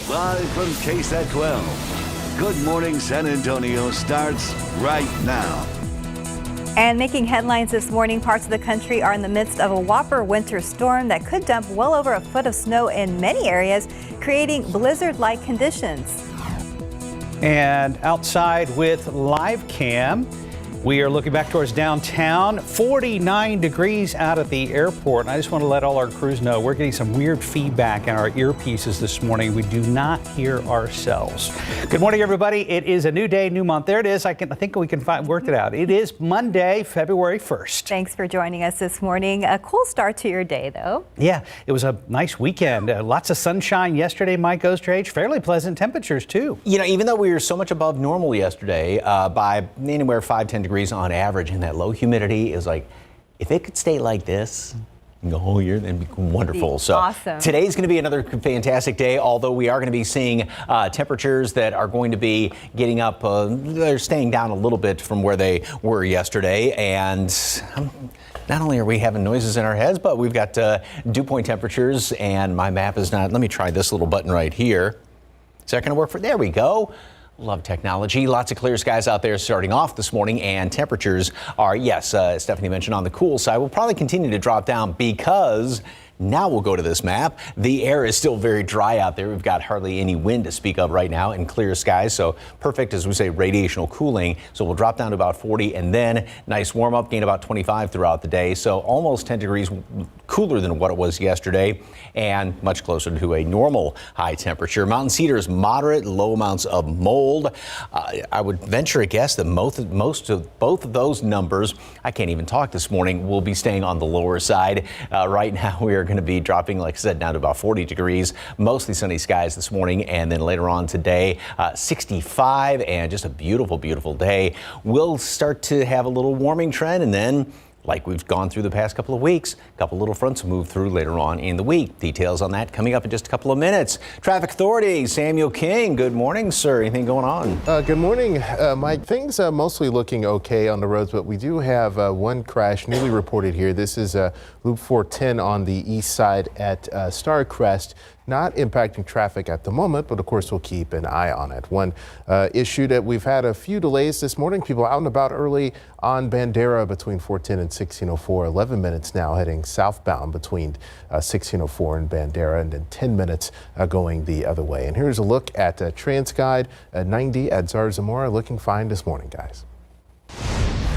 Live from KSAT 12. Good Morning San Antonio starts right now. And making headlines this morning, parts of the country are in the midst of a whopper winter storm that could dump well over a foot of snow in many areas, creating blizzard-like conditions. And outside with live cam, we are looking back towards downtown. 49 degrees out at the airport. And I just want to let all our crews know we're getting some weird feedback in our earpieces this morning. We do not hear ourselves. Good morning, everybody. It is a new day, new month. There it is. I think we can work it out. It is Monday, February 1st. Thanks for joining us this morning. A cool start to your day, though. Yeah, it was a nice weekend. Lots of sunshine yesterday, Mike Ostrage. Fairly pleasant temperatures, too. You know, even though we were so much above normal yesterday, by anywhere 5-10 degrees on average, and that low humidity is like, if it could stay like this the whole year, that'd be wonderful. So awesome. Today's going to be another fantastic day, although we are going to be seeing temperatures that are going to be getting up. They're staying down a little bit from where they were yesterday, and not only are we having noises in our heads, but we've got dew point temperatures, and my map is not. Let me try this little button right here. Is that going to work for? There we go. Love technology. Lots of clear skies out there starting off this morning, and temperatures are, yes, Stephanie mentioned, on the cool side. Will probably continue to drop down because now we'll go to this map. The air is still very dry out there. We've got hardly any wind to speak of right now and clear skies. So perfect, as we say, radiational cooling. So we'll drop down to about 40 and then nice warm up, gain about 25 throughout the day. So almost 10 degrees cooler than what it was yesterday and much closer to a normal high temperature. Mountain cedars, moderate, low amounts of mold. I would venture a guess that most of both of those numbers, I can't even talk this morning, will be staying on the lower side. Right now we are going to be dropping, like I said, down to about 40 degrees, mostly sunny skies this morning, and then later on today 65, and just a beautiful, beautiful day. We'll start to have a little warming trend, and then, like we've gone through the past couple of weeks, a couple little fronts move through later on in the week. Details on that coming up in just a couple of minutes. Traffic Authority, Samuel King, good morning, sir. Anything going on? Good morning, Mike. Things are mostly looking okay on the roads, but we do have one crash newly reported here. This is Loop 410 on the east side at Starcrest. Not impacting traffic at the moment, but of course we'll keep an eye on it. One issue that we've had a few delays this morning, people out and about early on Bandera between 410 and 1604, 11 minutes now heading southbound between 1604 and Bandera, and then 10 minutes going the other way. And here's a look at TransGuide 90 at Zarzamora, looking fine this morning, guys.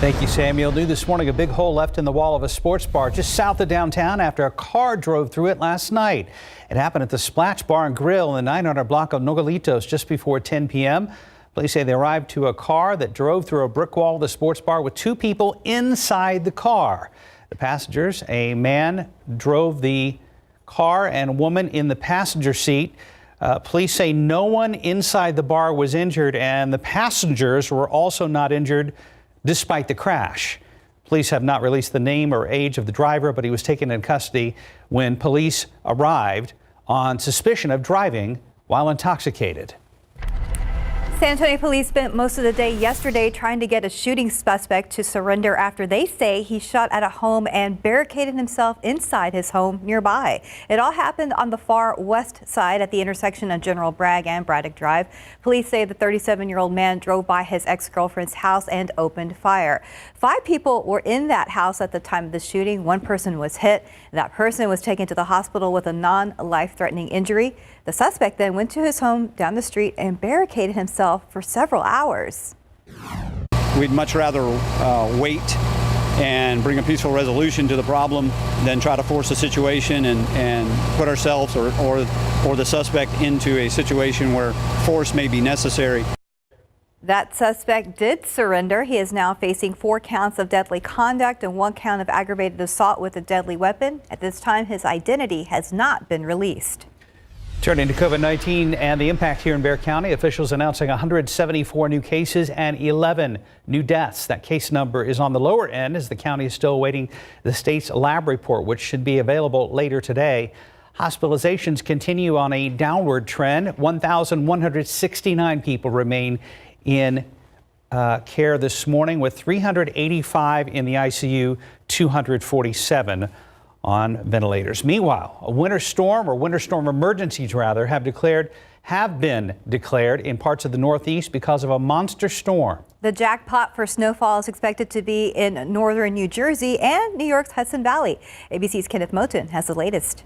Thank you, Samuel. New this morning, a big hole left in the wall of a sports bar just south of downtown after a car drove through it last night. It happened at the Splash Bar and Grill in the 900 block of Nogalitos just before 10 p.m. Police say they arrived to a car that drove through a brick wall of the sports bar with two people inside the car. The passengers, a man drove the car and a woman in the passenger seat. Police say no one inside the bar was injured, and the passengers were also not injured despite the crash. Police have not released the name or age of the driver, but he was taken in custody when police arrived on suspicion of driving while intoxicated. San Antonio police spent most of the day yesterday trying to get a shooting suspect to surrender after they say he shot at a home and barricaded himself inside his home nearby. It all happened on the far west side at the intersection of General Bragg and Braddock Drive. Police say the 37-year-old man drove by his ex-girlfriend's house and opened fire. 5 people were in that house at the time of the shooting. One person was hit. That person was taken to the hospital with a non-life-threatening injury. The suspect then went to his home down the street and barricaded himself for several hours. We'd much rather wait and bring a peaceful resolution to the problem than try to force a situation and put ourselves or the suspect into a situation where force may be necessary. That suspect did surrender. He is now facing 4 counts of deadly conduct and 1 count of aggravated assault with a deadly weapon. At this time, his identity has not been released. Turning to COVID-19 and the impact here in Bexar County, officials announcing 174 new cases and 11 new deaths. That case number is on the lower end as the county is still awaiting the state's lab report, which should be available later today. Hospitalizations continue on a downward trend. 1,169 people remain in care this morning, with 385 in the ICU, 247 on ventilators. Meanwhile, a winter storm emergencies have declared have been declared in parts of the Northeast because of a monster storm. The jackpot for snowfall is expected to be in northern New Jersey and New York's Hudson Valley. ABC's Kenneth Moten has the latest.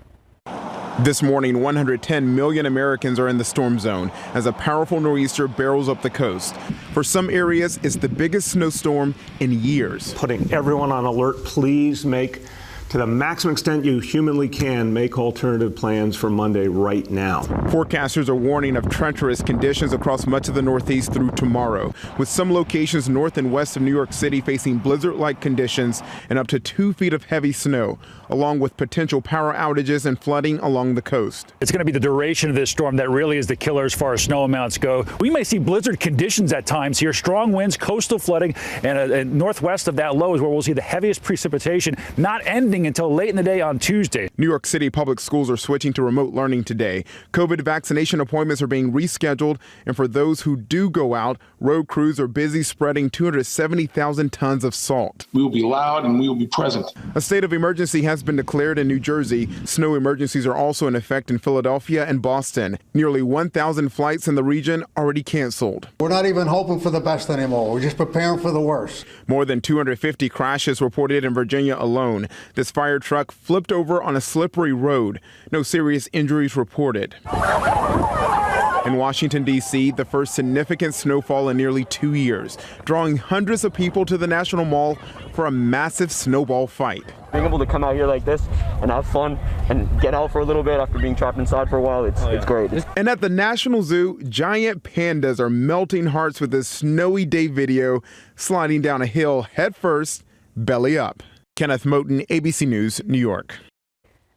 This morning, 110 million Americans are in the storm zone as a powerful nor'easter barrels up the coast. For some areas, it's the biggest snowstorm in years. Putting everyone on alert, please make, to the maximum extent you humanly can, make alternative plans for Monday right now. Forecasters are warning of treacherous conditions across much of the Northeast through tomorrow, with some locations north and west of New York City facing blizzard-like conditions and up to 2 feet of heavy snow, along with potential power outages and flooding along the coast. It's going to be the duration of this storm that really is the killer as far as snow amounts go. We may see blizzard conditions at times here, strong winds, coastal flooding, and northwest of that low is where we'll see the heaviest precipitation, not ending until late in the day on Tuesday. New York City public schools are switching to remote learning today. COVID vaccination appointments are being rescheduled, and for those who do go out, road crews are busy spreading 270,000 tons of salt. We will be loud and we will be present. A state of emergency has been declared in New Jersey. Snow emergencies are also in effect in Philadelphia and Boston. Nearly 1,000 flights in the region already canceled. We're not even hoping for the best anymore. We're just preparing for the worst. More than 250 crashes reported in Virginia alone. This fire truck flipped over on a slippery road. No serious injuries reported. In Washington, D.C., the first significant snowfall in nearly 2 years, drawing hundreds of people to the National Mall for a massive snowball fight. Being able to come out here like this and have fun and get out for a little bit after being trapped inside for a while, it's great. And at the National Zoo, giant pandas are melting hearts with this snowy day video, sliding down a hill head first, belly up. Kenneth Moten, ABC News, New York.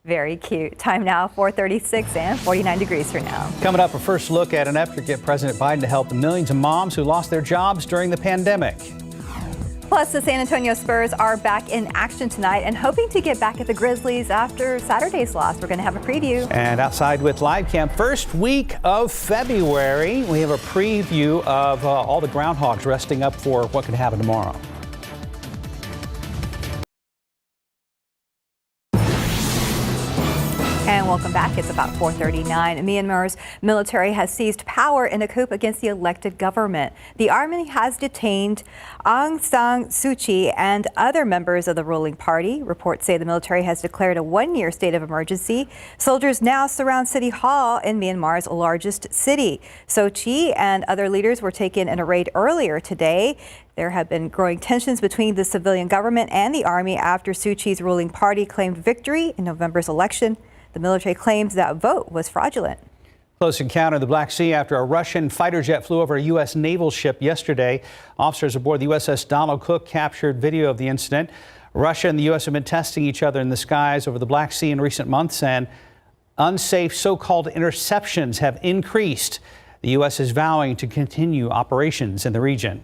Very cute. Time now, 4:36 and 49 degrees for now. Coming up, a first look at an effort to get President Biden to help the millions of moms who lost their jobs during the pandemic. Plus, the San Antonio Spurs are back in action tonight and hoping to get back at the Grizzlies after Saturday's loss. We're going to have a preview. And outside with Live Camp, first week of February, we have a preview of all the Groundhogs resting up for what could happen tomorrow. And welcome back. It's about 4:39. Myanmar's military has seized power in a coup against the elected government. The army has detained Aung San Suu Kyi and other members of the ruling party. Reports say the military has declared a one-year state of emergency. Soldiers now surround City Hall in Myanmar's largest city. Suu Kyi and other leaders were taken in a raid earlier today. There have been growing tensions between the civilian government and the army after Suu Kyi's ruling party claimed victory in November's election. The military claims that vote was fraudulent. Close encounter in the Black Sea after a Russian fighter jet flew over a U.S. naval ship yesterday. Officers aboard the USS Donald Cook captured video of the incident. Russia and the U.S. have been testing each other in the skies over the Black Sea in recent months, and unsafe so-called interceptions have increased. The U.S. is vowing to continue operations in the region.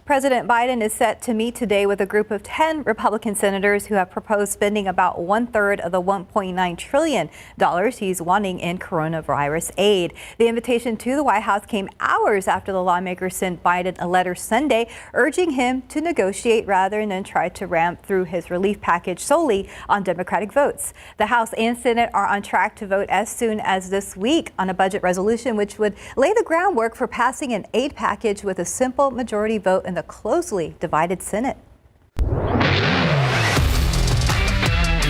President Biden is set to meet today with a group of 10 Republican senators who have proposed spending about 1/3 of the $1.9 trillion he's wanting in coronavirus aid. The invitation to the White House came hours after the lawmakers sent Biden a letter Sunday urging him to negotiate rather than try to ramp through his relief package solely on Democratic votes. The House and Senate are on track to vote as soon as this week on a budget resolution which would lay the groundwork for passing an aid package with a simple majority vote in the closely divided Senate.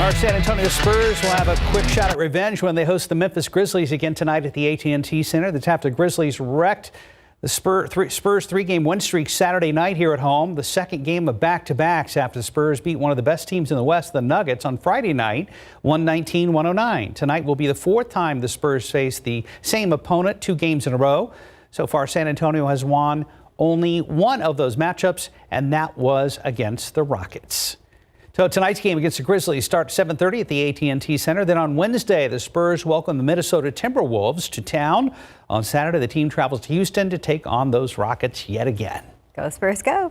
Our San Antonio Spurs will have a quick shot at revenge when they host the Memphis Grizzlies again tonight at the AT&T Center. The Tapper Grizzlies wrecked the Spurs three-game win streak Saturday night here at home. The second game of back-to-backs after the Spurs beat one of the best teams in the West, the Nuggets, on Friday night, 119-109. Tonight will be the fourth time the Spurs face the same opponent 2 games in a row. So far, San Antonio has won only one of those matchups, and that was against the Rockets. So tonight's game against the Grizzlies starts 7:30 at the AT&T Center. Then on Wednesday, the Spurs welcome the Minnesota Timberwolves to town. On Saturday, the team travels to Houston to take on those Rockets yet again. Go Spurs, go.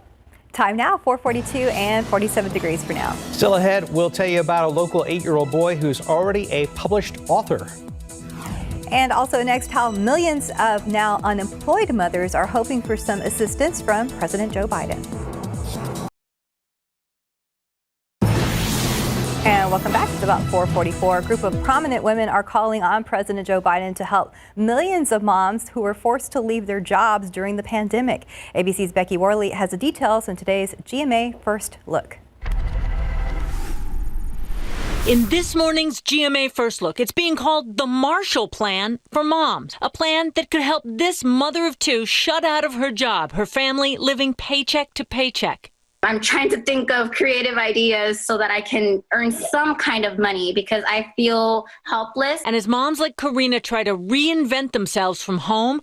Time now, 4:42 and 47 degrees for now. Still ahead, we'll tell you about a local 8-year-old boy who's already a published author. And also next, how millions of now unemployed mothers are hoping for some assistance from President Joe Biden. And welcome back to the About 4:44, a group of prominent women are calling on President Joe Biden to help millions of moms who were forced to leave their jobs during the pandemic. ABC's Becky Worley has the details in today's GMA First Look. In this morning's GMA First Look, it's being called the Marshall Plan for moms, a plan that could help this mother of two shut out of her job, her family living paycheck to paycheck. I'm trying to think of creative ideas so that I can earn some kind of money because I feel helpless. And as moms like Karina try to reinvent themselves from home,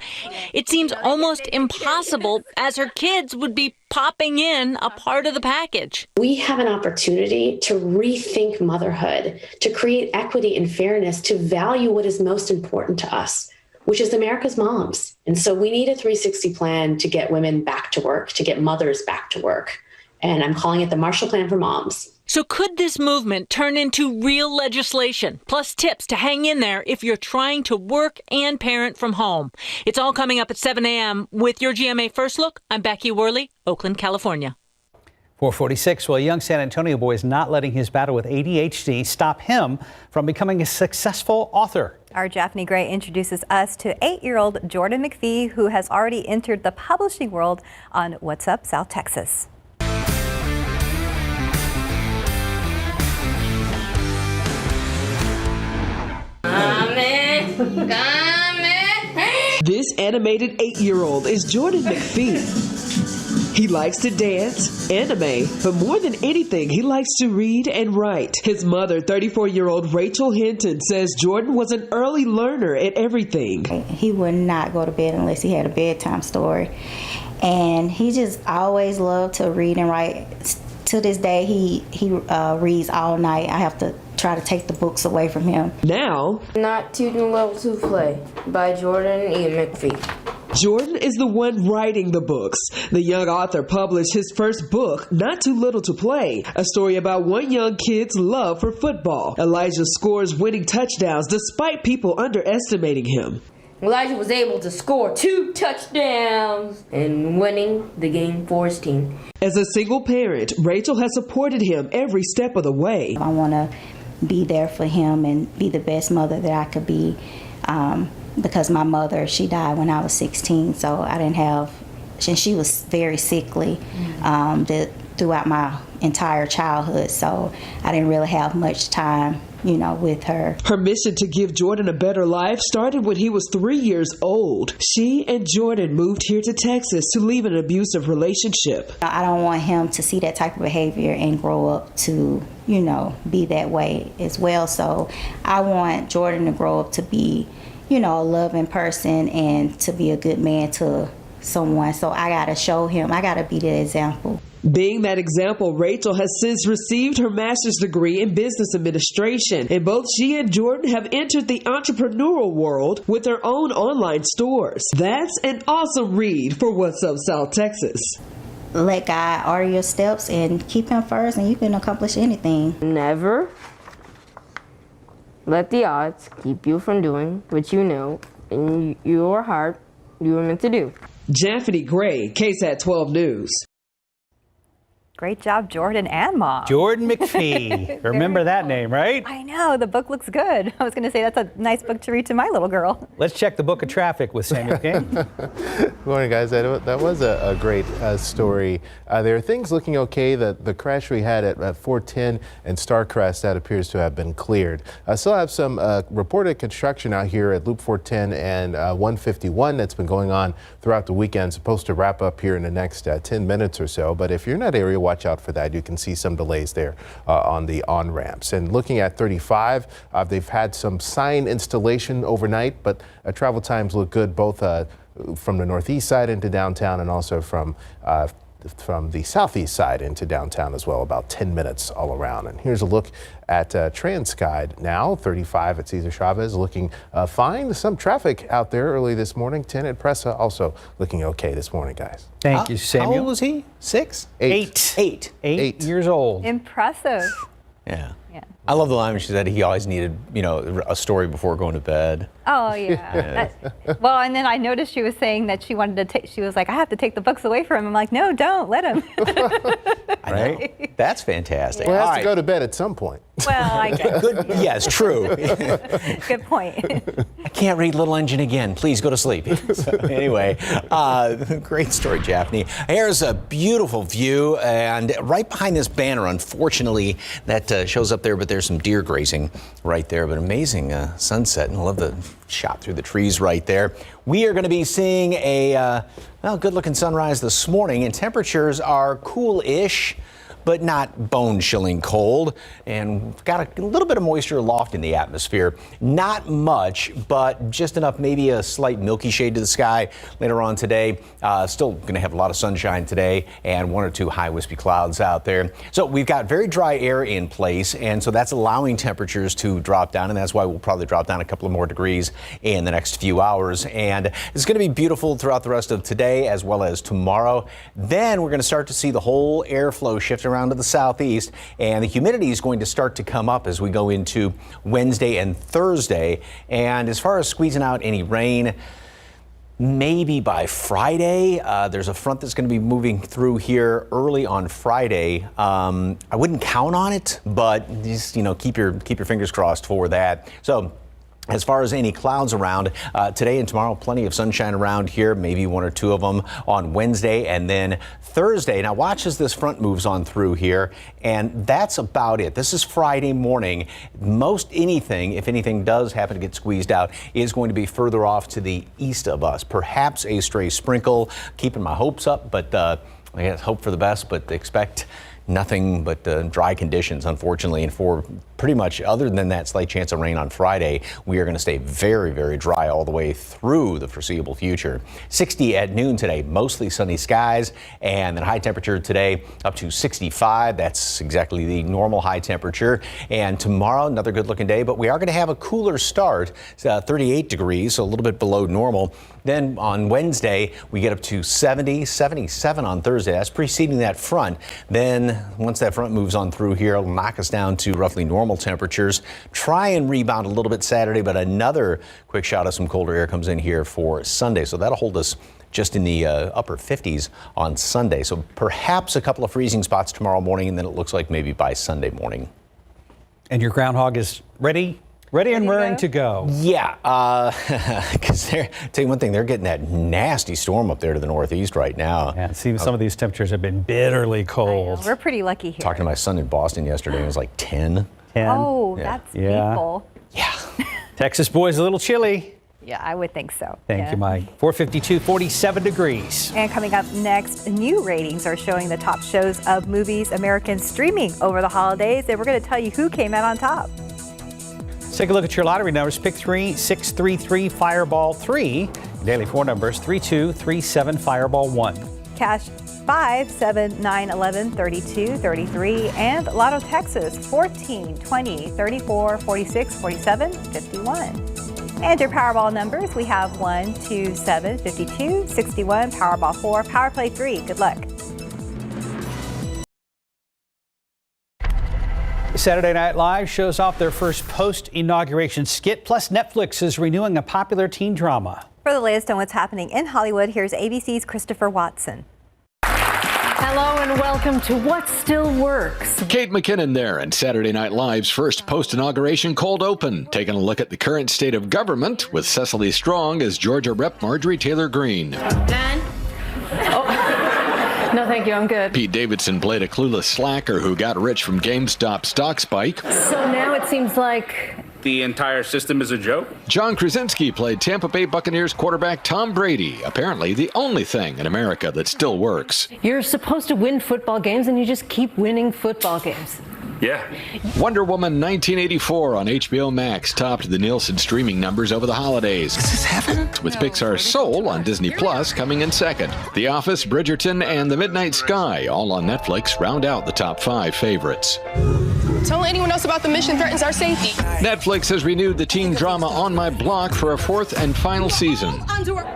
it seems almost impossible as her kids would be popping in a part of the package. We have an opportunity to rethink motherhood, to create equity and fairness, to value what is most important to us, which is America's moms. And so we need a 360 plan to get women back to work, to get mothers back to work. And I'm calling it the Marshall Plan for Moms. So could this movement turn into real legislation, plus tips to hang in there if you're trying to work and parent from home? It's all coming up at 7 a.m. with your GMA First Look. I'm Becky Worley, Oakland, California. 446, well, a young San Antonio boy is not letting his battle with ADHD stop him from becoming a successful author. Our Japhanie Gray introduces us to 8-year-old Jordan McPhee, who has already entered the publishing world on What's Up, South Texas. This animated 8-year-old is Jordan McPhee. He likes to dance, anime, but more than anything, he likes to read and write. His mother, 34-year-old Rachel Hinton, says Jordan was an early learner at everything. He would not go to bed unless he had a bedtime story. And he just always loved to read and write. To this day, he reads all night. I have to try to take the books away from him. Now, Not Too Little to Play by Jordan E. McPhee. Jordan is the one writing the books. The young author published his first book, Not Too Little to Play, a story about one young kid's love for football. Elijah scores winning touchdowns despite people underestimating him. Elijah was able to score 2 touchdowns and winning the game for his team. As a single parent, Rachel has supported him every step of the way. I want to be there for him and be the best mother that I could be, because my mother, she died when I was 16, so I didn't have, and she was very sickly throughout my entire childhood, so I didn't really have much time, with her. Her mission to give Jordan a better life started when he was 3 years old. She and Jordan moved here to Texas to leave an abusive relationship. I don't want him to see that type of behavior and grow up to, be that way as well. So I want Jordan to grow up to be, a loving person and to be a good man to someone. So I got to show him, I got to be the example. Being that example, Rachel has since received her master's degree in business administration, and both she and Jordan have entered the entrepreneurial world with their own online stores. That's an awesome read for What's Up, South Texas. Let God order your steps and keep him first, and you can accomplish anything. Never let the odds keep you from doing what you know in your heart you were meant to do. Japhanie Gray, KSAT 12 News. Great job, Jordan and Mom. Jordan McPhee. Remember that name, right? I know. The book looks good. I was going to say that's a nice book to read to my little girl. Let's check the book of traffic with Samuel King. Good morning, guys. That was a great story. There are things looking okay. The crash we had at 410 and Starcrest, that appears to have been cleared. I still have some reported construction out here at Loop 410 and 151 that's been going on throughout the weekend. Supposed to wrap up here in the next 10 minutes or so. But if you're in that area, watch out for that. You can see some delays there on the on-ramps. And looking at 35, they've had some sign installation overnight, but travel times look good both from the northeast side into downtown and also from the southeast side into downtown as well, about 10 minutes all around. And here's a look at TransGuide now. 35 at Cesar Chavez looking fine. Some traffic out there early this morning. 10 at Presa also looking okay this morning, guys. Thank you, Samuel. How old was he? 6? 8 years old. Impressive. Yeah. I love the line when she said he always needed, a story before going to bed. Oh, yeah. Well, and then I noticed she was saying that she wanted to she was like, I have to take the books away from him. I'm like, no, don't let him. right? That's fantastic. Well, it All has right. to go to bed at some point. Well, I guess. Good. Yes, true. Good point. I can't read Little Engine again. Please go to sleep. So, anyway, great story, Japhanie. Here's a beautiful view, and right behind this banner, unfortunately, that shows up there, but there's some deer grazing right there. But amazing sunset, and I love the shot through the trees right there. We are going to be seeing a good-looking sunrise this morning, and temperatures are cool-ish, but not bone-chilling cold. And we've got a little bit of moisture aloft in the atmosphere. Not much, but just enough, maybe a slight milky shade to the sky later on today. Still going to have a lot of sunshine today and one or two high wispy clouds out there. So we've got very dry air in place, and so that's allowing temperatures to drop down, and that's why we'll probably drop down a couple of more degrees in the next few hours. And it's going to be beautiful throughout the rest of today as well as tomorrow. Then we're going to start to see the whole airflow shift around to the southeast, and the humidity is going to start to come up as we go into Wednesday and Thursday. And as far as squeezing out any rain, maybe by Friday. There's a front that's going to be moving through here early on Friday. I wouldn't count on it, but just keep your fingers crossed for that. So as far as any clouds around, today and tomorrow, plenty of sunshine around here, maybe one or two of them on Wednesday and then Thursday. Now watch as this front moves on through here, and that's about it. This is Friday morning. Most anything, if anything does happen to get squeezed out, is going to be further off to the east of us. Perhaps a stray sprinkle, keeping my hopes up, but I guess hope for the best, but expect nothing but dry conditions, unfortunately. And for pretty much, other than that slight chance of rain on Friday, we are going to stay very, very dry all the way through the foreseeable future. 60 at noon today, mostly sunny skies, and then high temperature today up to 65. That's exactly the normal high temperature. And tomorrow, another good looking day, but we are going to have a cooler start, 38 degrees, so a little bit below normal. Then on Wednesday, we get up to 70, 77 on Thursday. That's preceding that front. Then once that front moves on through here, it'll knock us down to roughly normal temperatures. Try and rebound a little bit Saturday, but another quick shot of some colder air comes in here for Sunday. So that'll hold us just in the upper 50s on Sunday. So perhaps a couple of freezing spots tomorrow morning, and then it looks like maybe by Sunday morning. And your groundhog is ready and raring to go. Yeah, because tell you one thing, they're getting that nasty storm up there to the northeast right now. Yeah, it seems some of these temperatures have been bitterly cold. We're pretty lucky here. Talking to my son in Boston yesterday, it was like 10. Oh, Yeah. that's painful. Texas boys a little chilly. Yeah, I would think so. Thank you, Mike. 452, 47 degrees. And coming up next, new ratings are showing the top shows of movies Americans streaming over the holidays, and we're going to tell you who came out on top. Let's take a look at your lottery numbers. Pick 3, 6, 3, 3, Fireball 3. Daily 4 numbers, 3, 2, 3, 7, Fireball 1. Cash 5, 7, 9, 11, 32, 33, and Lotto Texas 14, 20, 34, 46, 47, 51. And your Powerball numbers, we have 1, 2, 7, 52, 61, Powerball 4, Power Play 3. Good luck. Saturday Night Live shows off their first post-inauguration skit, plus Netflix is renewing a popular teen drama. For the latest on what's happening in Hollywood, here's ABC's Christopher Watson. Hello and welcome to What Still Works. Kate McKinnon there, and Saturday Night Live's first post-inauguration cold open, taking a look at the current state of government with Cecily Strong as Georgia Rep. Marjorie Taylor Greene. Done? Oh, no, thank you. I'm good. Pete Davidson played a clueless slacker who got rich from GameStop stock spike. So now it seems like the entire system is a joke. John Krasinski played Tampa Bay Buccaneers quarterback Tom Brady, apparently the only thing in America that still works. you're supposed to win football games and you just keep winning football games. Yeah. Wonder Woman 1984 on HBO Max topped the Nielsen streaming numbers over the holidays. Is this heaven? With Pixar's Soul on Disney Plus coming in second. The Office, Bridgerton, and The Midnight Sky, all on Netflix, round out the top 5 favorites. Telling anyone else about the mission threatens our safety. Netflix has renewed the teen drama On My Block for a 4th and final season.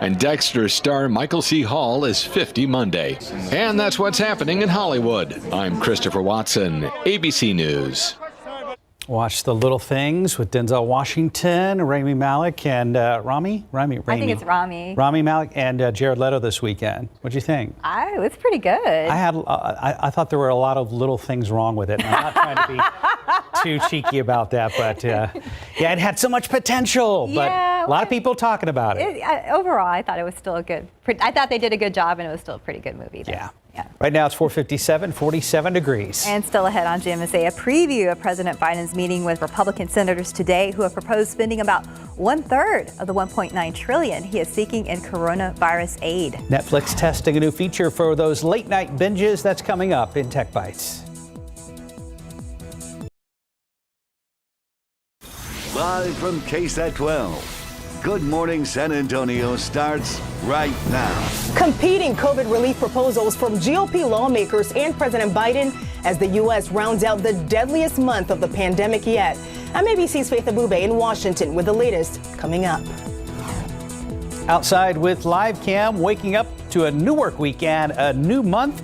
And Dexter star Michael C. Hall is 50 Monday. And that's what's happening in Hollywood. I'm Christopher Watson, ABC News. Watch The Little Things with Denzel Washington, Rami Malek, and Rami. I think it's Rami. Rami Malek and Jared Leto this weekend. What'd you think? It's pretty good. I thought there were a lot of little things wrong with it. And I'm not trying to be too cheeky about that, but yeah, it had so much potential. But a lot of people talking about it. Overall, I thought it was still I thought they did a good job, and it was still a pretty good movie. Yeah. Right now it's 4:57, 47 degrees. And still ahead on GMSA, a preview of President Biden's meeting with Republican senators today who have proposed spending about 1/3 of the $1.9 trillion he is seeking in coronavirus aid. Netflix testing a new feature for those late night binges. That's coming up in Tech Bites. Live from KSAT 12. Good Morning San Antonio starts right now. Competing COVID relief proposals from GOP lawmakers and President Biden as the U.S. rounds out the deadliest month of the pandemic yet. I'm ABC's Faith Abube in Washington with the latest coming up. Outside with Live Cam, waking up to a new work week and a new month.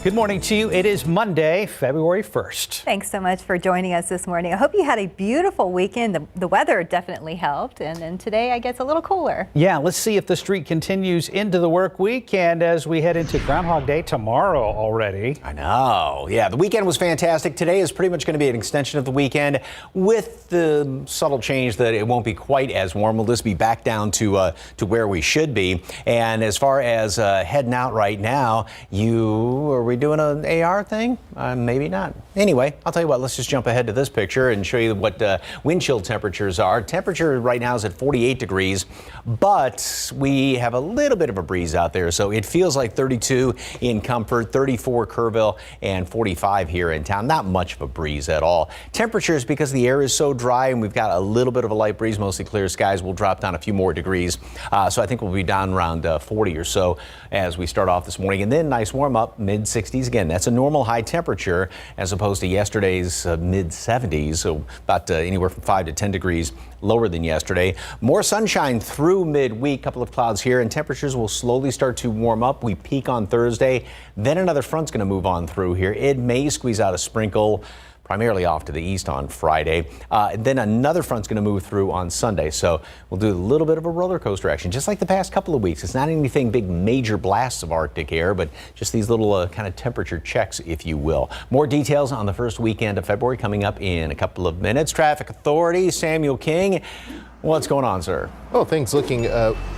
Good morning to you. It is Monday, February 1st. Thanks so much for joining us this morning. I hope you had a beautiful weekend. The weather definitely helped. And then today I guess a little cooler. Yeah, let's see if the streak continues into the work week and as we head into Groundhog Day tomorrow already. I know. Yeah, the weekend was fantastic. Today is pretty much going to be an extension of the weekend with the subtle change that it won't be quite as warm. We'll just be back down to where we should be. And as far as heading out right now, are we doing an AR thing? Maybe not. Anyway, I'll tell you what, let's just jump ahead to this picture and show you what wind chill temperatures are. Temperature right now is at 48 degrees, but we have a little bit of a breeze out there, so it feels like 32 in Comfort, 34 Kerrville, and 45 here in town. Not much of a breeze at all. Temperatures, because the air is so dry and we've got a little bit of a light breeze, mostly clear skies, will drop down a few more degrees. So I think we'll be down around 40 or so as we start off this morning. And then nice warm up, mid-60s again. That's a normal high temperature as opposed to yesterday's mid-70s, so about anywhere from 5 to 10 degrees lower than yesterday. More sunshine through midweek, couple of clouds here, and temperatures will slowly start to warm up. We peak on Thursday, then another front's going to move on through here. It may squeeze out a sprinkle, primarily off to the east on Friday. Then another front's going to move through on Sunday. So we'll do a little bit of a roller coaster action, just like the past couple of weeks. It's not anything big major blasts of Arctic air, but just these little kind of temperature checks, if you will. More details on the first weekend of February coming up in a couple of minutes. Traffic Authority, Samuel King. What's going on, sir? Oh, things looking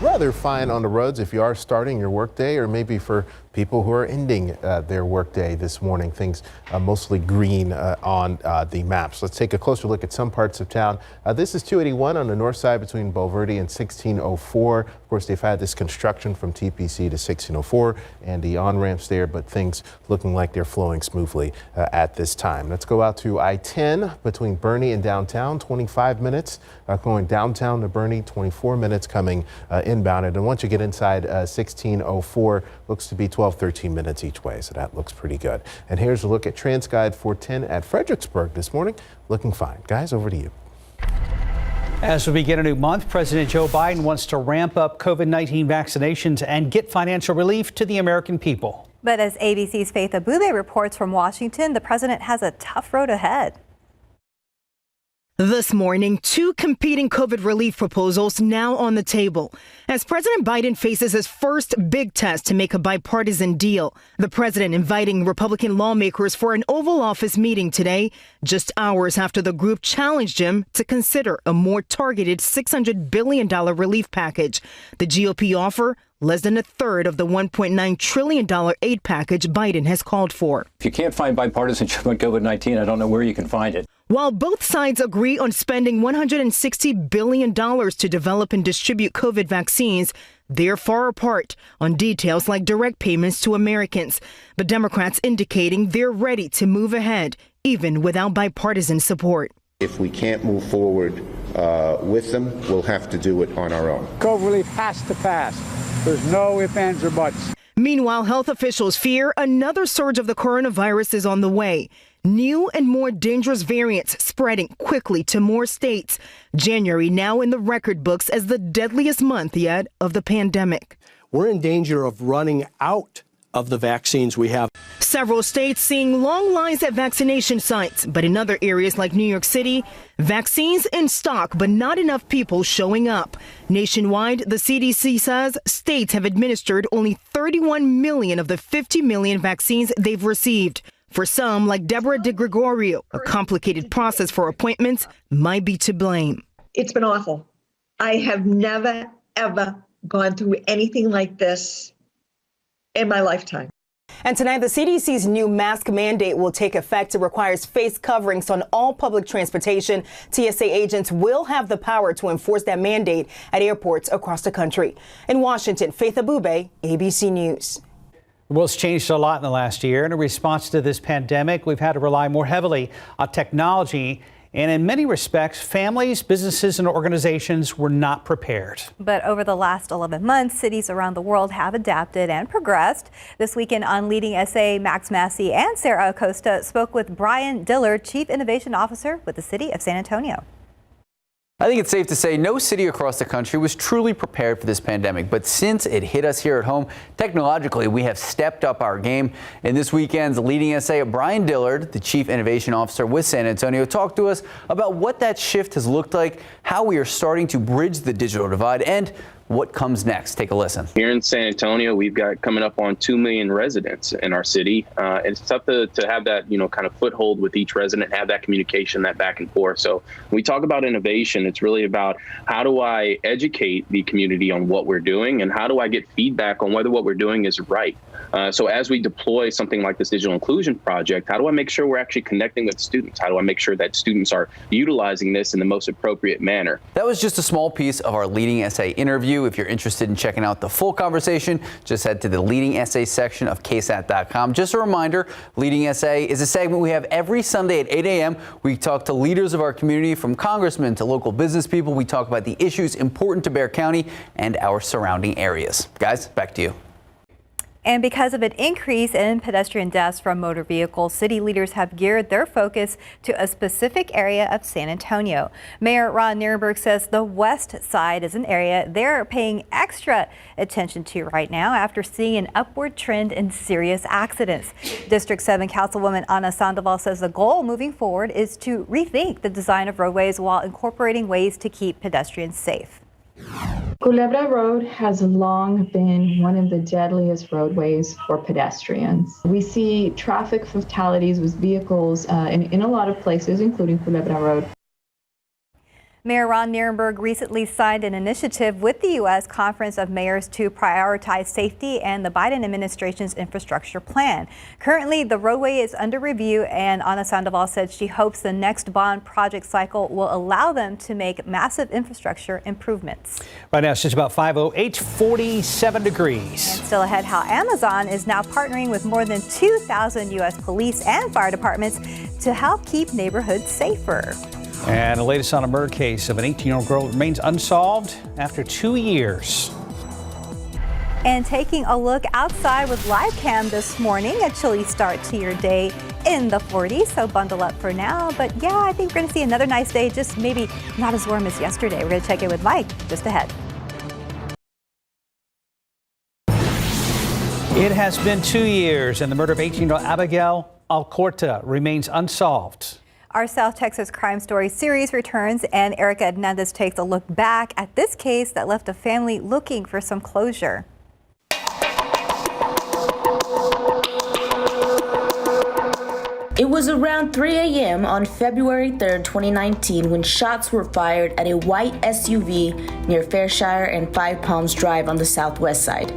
rather fine on the roads if you are starting your workday, or maybe for people who are ending their workday this morning. Things mostly green on the maps. Let's take a closer look at some parts of town. This is 281 on the north side between Bulverde and 1604. Of course, they've had this construction from TPC to 1604 and the on-ramps there, but things looking like they're flowing smoothly at this time. Let's go out to I-10 between Bernie and downtown, 25 minutes. Going downtown to Bernie, 24 minutes coming inbound. And once you get inside 1604, looks to be 12-13 minutes each way, so that looks pretty good. And here's a look at TransGuide 410 at Fredericksburg this morning. Looking fine. Guys, over to you. As we begin a new month, President Joe Biden wants to ramp up COVID-19 vaccinations and get financial relief to the American people. But as ABC's Faith Abube reports from Washington, the president has a tough road ahead. This morning, two competing COVID relief proposals now on the table. As President Biden faces his first big test to make a bipartisan deal, the president inviting Republican lawmakers for an Oval Office meeting today, just hours after the group challenged him to consider a more targeted $600 billion relief package. The GOP offer less than a third of the $1.9 trillion aid package Biden has called for. If you can't find bipartisanship on COVID-19, I don't know where you can find it. While both sides agree on spending $160 billion to develop and distribute COVID vaccines, they're far apart on details like direct payments to Americans. But Democrats indicating they're ready to move ahead, even without bipartisan support. If we can't move forward with them, we'll have to do it on our own. COVID relief has to pass. There's no ifs, ands, or buts. Meanwhile, health officials fear another surge of the coronavirus is on the way. New and more dangerous variants spreading quickly to more states. January now in the record books as the deadliest month yet of the pandemic. We're in danger of running out of the vaccines we have. Several states seeing long lines at vaccination sites, but in other areas like New York City, vaccines in stock, but not enough people showing up. Nationwide, the CDC says states have administered only 31 million of the 50 million vaccines they've received. For some, like Deborah DeGregorio, a complicated process for appointments might be to blame. It's been awful. I have never, ever gone through anything like this in my lifetime. And tonight, the CDC's new mask mandate will take effect. It requires face coverings on all public transportation. TSA agents will have the power to enforce that mandate at airports across the country. In Washington, Faith Abube, ABC News. The world's changed a lot in the last year. In response to this pandemic, we've had to rely more heavily on technology. And in many respects, families, businesses, and organizations were not prepared. But over the last 11 months, cities around the world have adapted and progressed. This weekend on Leading SA, Max Massey and Sarah Acosta spoke with Brian Dillard, Chief Innovation Officer with the City of San Antonio. I think it's safe to say no city across the country was truly prepared for this pandemic. But since it hit us here at home, technologically, we have stepped up our game. In this weekend's Leading SA, Brian Dillard, the Chief Innovation Officer with San Antonio, talked to us about what that shift has looked like, how we are starting to bridge the digital divide, and what comes next. Take a listen. Here in San Antonio, we've got coming up on 2 million residents in our city. It's tough to have that, kind of foothold with each resident, have that communication, that back and forth. So when we talk about innovation, it's really about how do I educate the community on what we're doing and how do I get feedback on whether what we're doing is right. So as we deploy something like this digital inclusion project, how do I make sure we're actually connecting with students? How do I make sure that students are utilizing this in the most appropriate manner? That was just a small piece of our Leading SA interview. If you're interested in checking out the full conversation, just head to the Leading SA section of KSAT.com. Just a reminder, Leading SA is a segment we have every Sunday at 8 a.m. We talk to leaders of our community, from congressmen to local business people. We talk about the issues important to Bexar County and our surrounding areas. Guys, back to you. And because of an increase in pedestrian deaths from motor vehicles, city leaders have geared their focus to a specific area of San Antonio. Mayor Ron Nirenberg says the west side is an area they're paying extra attention to right now after seeing an upward trend in serious accidents. District 7 Councilwoman Ana Sandoval says the goal moving forward is to rethink the design of roadways while incorporating ways to keep pedestrians safe. Culebra Road has long been one of the deadliest roadways for pedestrians. We see traffic fatalities with vehicles in a lot of places, including Culebra Road. Mayor Ron Nirenberg recently signed an initiative with the U.S. Conference of Mayors to prioritize safety and the Biden administration's infrastructure plan. Currently, the roadway is under review, and Ana Sandoval said she hopes the next bond project cycle will allow them to make massive infrastructure improvements. Right now, it's just about 5:08, 47 degrees. And still ahead, how Amazon is now partnering with more than 2,000 U.S. police and fire departments to help keep neighborhoods safer. And the latest on a murder case of an 18-year-old girl remains unsolved after 2 years. And taking a look outside with live cam this morning, a chilly start to your day in the 40s, so bundle up for now. But yeah, I think we're going to see another nice day, just maybe not as warm as yesterday. We're going to check in with Mike just ahead. It has been 2 years, and the murder of 18-year-old Abigail Alcorta remains unsolved. Our South Texas Crime Story series returns, and Erica Hernandez takes a look back at this case that left a family looking for some closure. It was around 3 a.m. on February 3rd, 2019, when shots were fired at a white SUV near Fairshire and Five Palms Drive on the southwest side.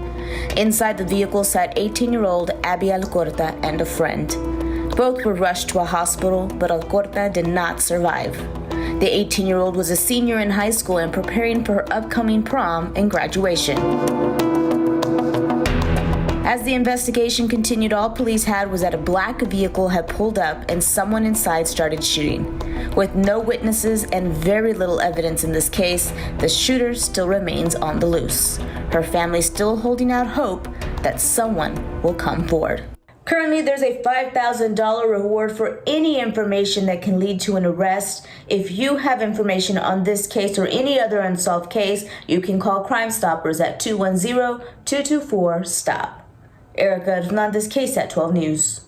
Inside the vehicle sat 18-year-old Abby Alcorta and a friend. Both were rushed to a hospital, but Alcorta did not survive. The 18-year-old was a senior in high school and preparing for her upcoming prom and graduation. As the investigation continued, all police had was that a black vehicle had pulled up and someone inside started shooting. With no witnesses and very little evidence in this case, the shooter still remains on the loose. Her family still holding out hope that someone will come forward. Currently, there's a $5,000 reward for any information that can lead to an arrest. If you have information on this case or any other unsolved case, you can call Crime Stoppers at 210-224-STOP. Erica Hernandez, KSAT 12 News.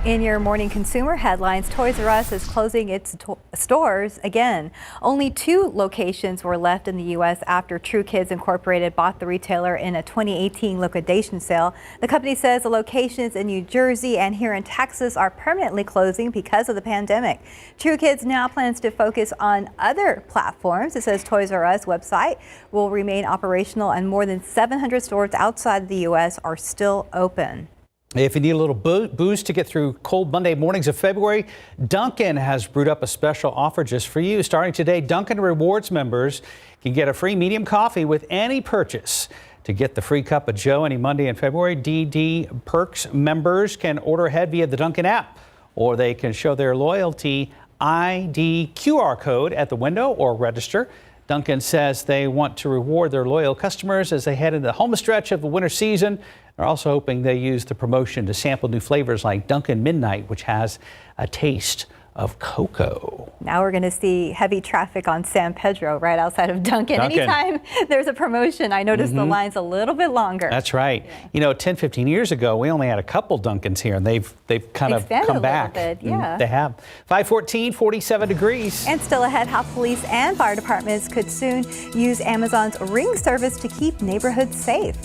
In your morning consumer headlines, Toys R Us is closing its stores again. Only 2 locations were left in the U.S. after True Kids Incorporated bought the retailer in a 2018 liquidation sale. The company says the locations in New Jersey and here in Texas are permanently closing because of the pandemic. True Kids now plans to focus on other platforms. It says Toys R Us website will remain operational and more than 700 stores outside the U.S. are still open. If you need a little boost to get through cold Monday mornings of February, Dunkin' has brewed up a special offer just for you. Starting today, Dunkin' Rewards members can get a free medium coffee with any purchase. To get the free cup of Joe any Monday in February, DD Perks members can order ahead via the Dunkin' app, or they can show their loyalty ID QR code at the window or register. Dunkin' says they want to reward their loyal customers as they head into the home stretch of the winter season. They're also hoping they use the promotion to sample new flavors like Dunkin' Midnight, which has a taste of cocoa. Now we're going to see heavy traffic on San Pedro right outside of Dunkin'. Anytime there's a promotion, I notice the line's a little bit longer. That's right. Yeah. You know, 10, 15 years ago, we only had a couple Dunkins here, and they've kind of come back. Bit, yeah. They have. 5:14, 47 degrees. And still ahead, how police and fire departments could soon use Amazon's Ring service to keep neighborhoods safe.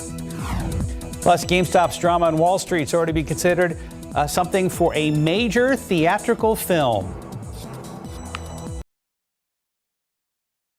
Plus, GameStop's drama on Wall Street's already been considered something for a major theatrical film.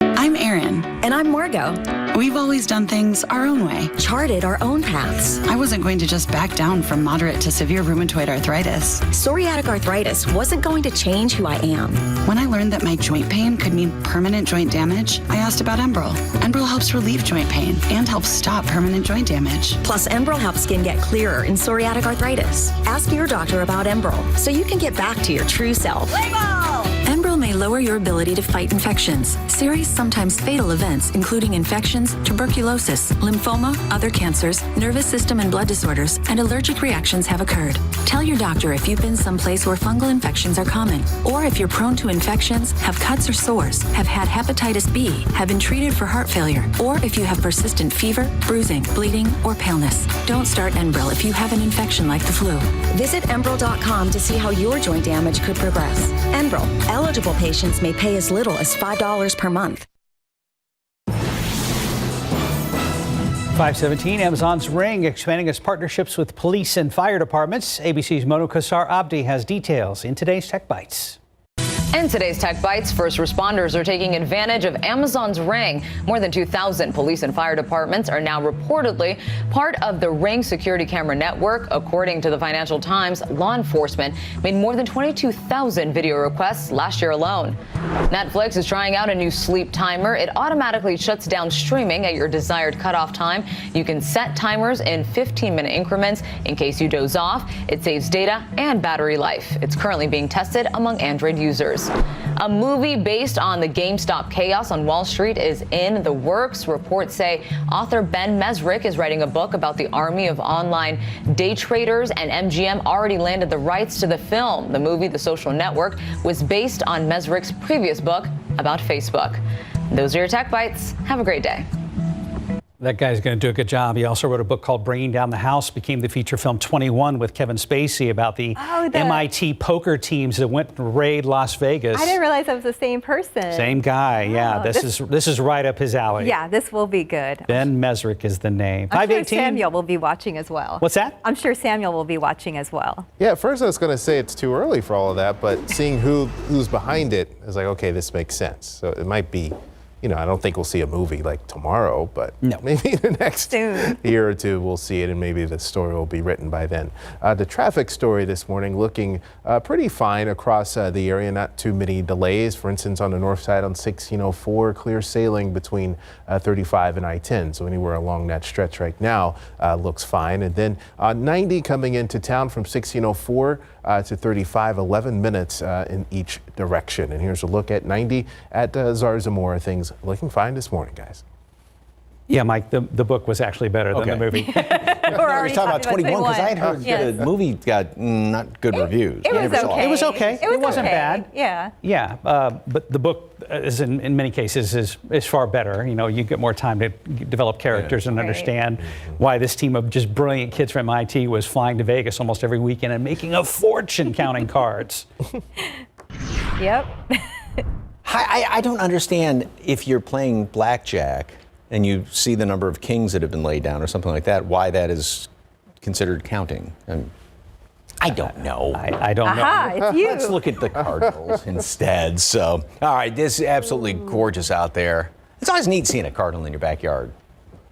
I'm Erin. And I'm Margot. We've always done things our own way. Charted our own paths. I wasn't going to just back down from moderate to severe rheumatoid arthritis. Psoriatic arthritis wasn't going to change who I am. When I learned that my joint pain could mean permanent joint damage, I asked about Enbrel. Enbrel helps relieve joint pain and helps stop permanent joint damage. Plus, Enbrel helps skin get clearer in psoriatic arthritis. Ask your doctor about Enbrel so you can get back to your true self. Enbrel may lower your ability to fight infections. Serious, sometimes fatal events, including infections, tuberculosis, lymphoma, other cancers, nervous system and blood disorders, and allergic reactions have occurred. Tell your doctor if you've been someplace where fungal infections are common, or if you're prone to infections, have cuts or sores, have had hepatitis B, have been treated for heart failure, or if you have persistent fever, bruising, bleeding, or paleness. Don't start Enbrel if you have an infection like the flu. Visit Enbrel.com to see how your joint damage could progress. Enbrel. Eligible patients may pay as little as $5 per month. 5:17, Amazon's Ring expanding its partnerships with police and fire departments. ABC's Monu Kassar Abdi has details in today's Tech Bites. In today's Tech Bites, first responders are taking advantage of Amazon's Ring. More than 2,000 police and fire departments are now reportedly part of the Ring security camera network. According to the Financial Times, law enforcement made more than 22,000 video requests last year alone. Netflix is trying out a new sleep timer. It automatically shuts down streaming at your desired cutoff time. You can set timers in 15-minute increments in case you doze off. It saves data and battery life. It's currently being tested among Android users. A movie based on the GameStop chaos on Wall Street is in the works. Reports say author Ben Mesrick is writing a book about the army of online day traders, and MGM already landed the rights to the film. The movie, The Social Network, was based on Mesrick's previous book about Facebook. Those are your Tech Bites. Have a great day. That guy's going to do a good job. He also wrote a book called Bringing Down the House, became the feature film 21 with Kevin Spacey about the MIT poker teams that went and raid Las Vegas. I didn't realize that was the same person. Same guy, yeah. This is right up his alley. Yeah, this will be good. Ben Mesrick is the name. I'm sure Samuel will be watching as well. What's that? I'm sure Samuel will be watching as well. Yeah, at first I was going to say it's too early for all of that, but seeing who's behind it, I was like, okay, this makes sense. So it might be. You know, I don't think we'll see a movie like tomorrow, but maybe in the next year or two we'll see it, and maybe the story will be written by then. The traffic story this morning looking pretty fine across the area, not too many delays. For instance, on the north side on 1604, clear sailing between 35 and I-10. So anywhere along that stretch right now looks fine. And then 90 coming into town from 1604 to 35, 11 minutes in each direction. And here's a look at 90 at Zarzamora. Things looking fine this morning, guys. Yeah, Mike, the book was actually better than the movie. We're already talking about 21 because I had heard the movie got not good reviews. It was okay. It was okay. It wasn't bad. Yeah. Yeah, but the book is in many cases is far better. You know, you get more time to develop characters and understand why this team of just brilliant kids from MIT was flying to Vegas almost every weekend and making a fortune counting cards. Yep. I don't understand if you're playing blackjack and you see the number of kings that have been laid down or something like that, why that is considered counting. I don't know. I don't know. Aha, it's you. Let's look at the Cardinals instead. So, all right, this is absolutely gorgeous out there. It's always neat seeing a cardinal in your backyard.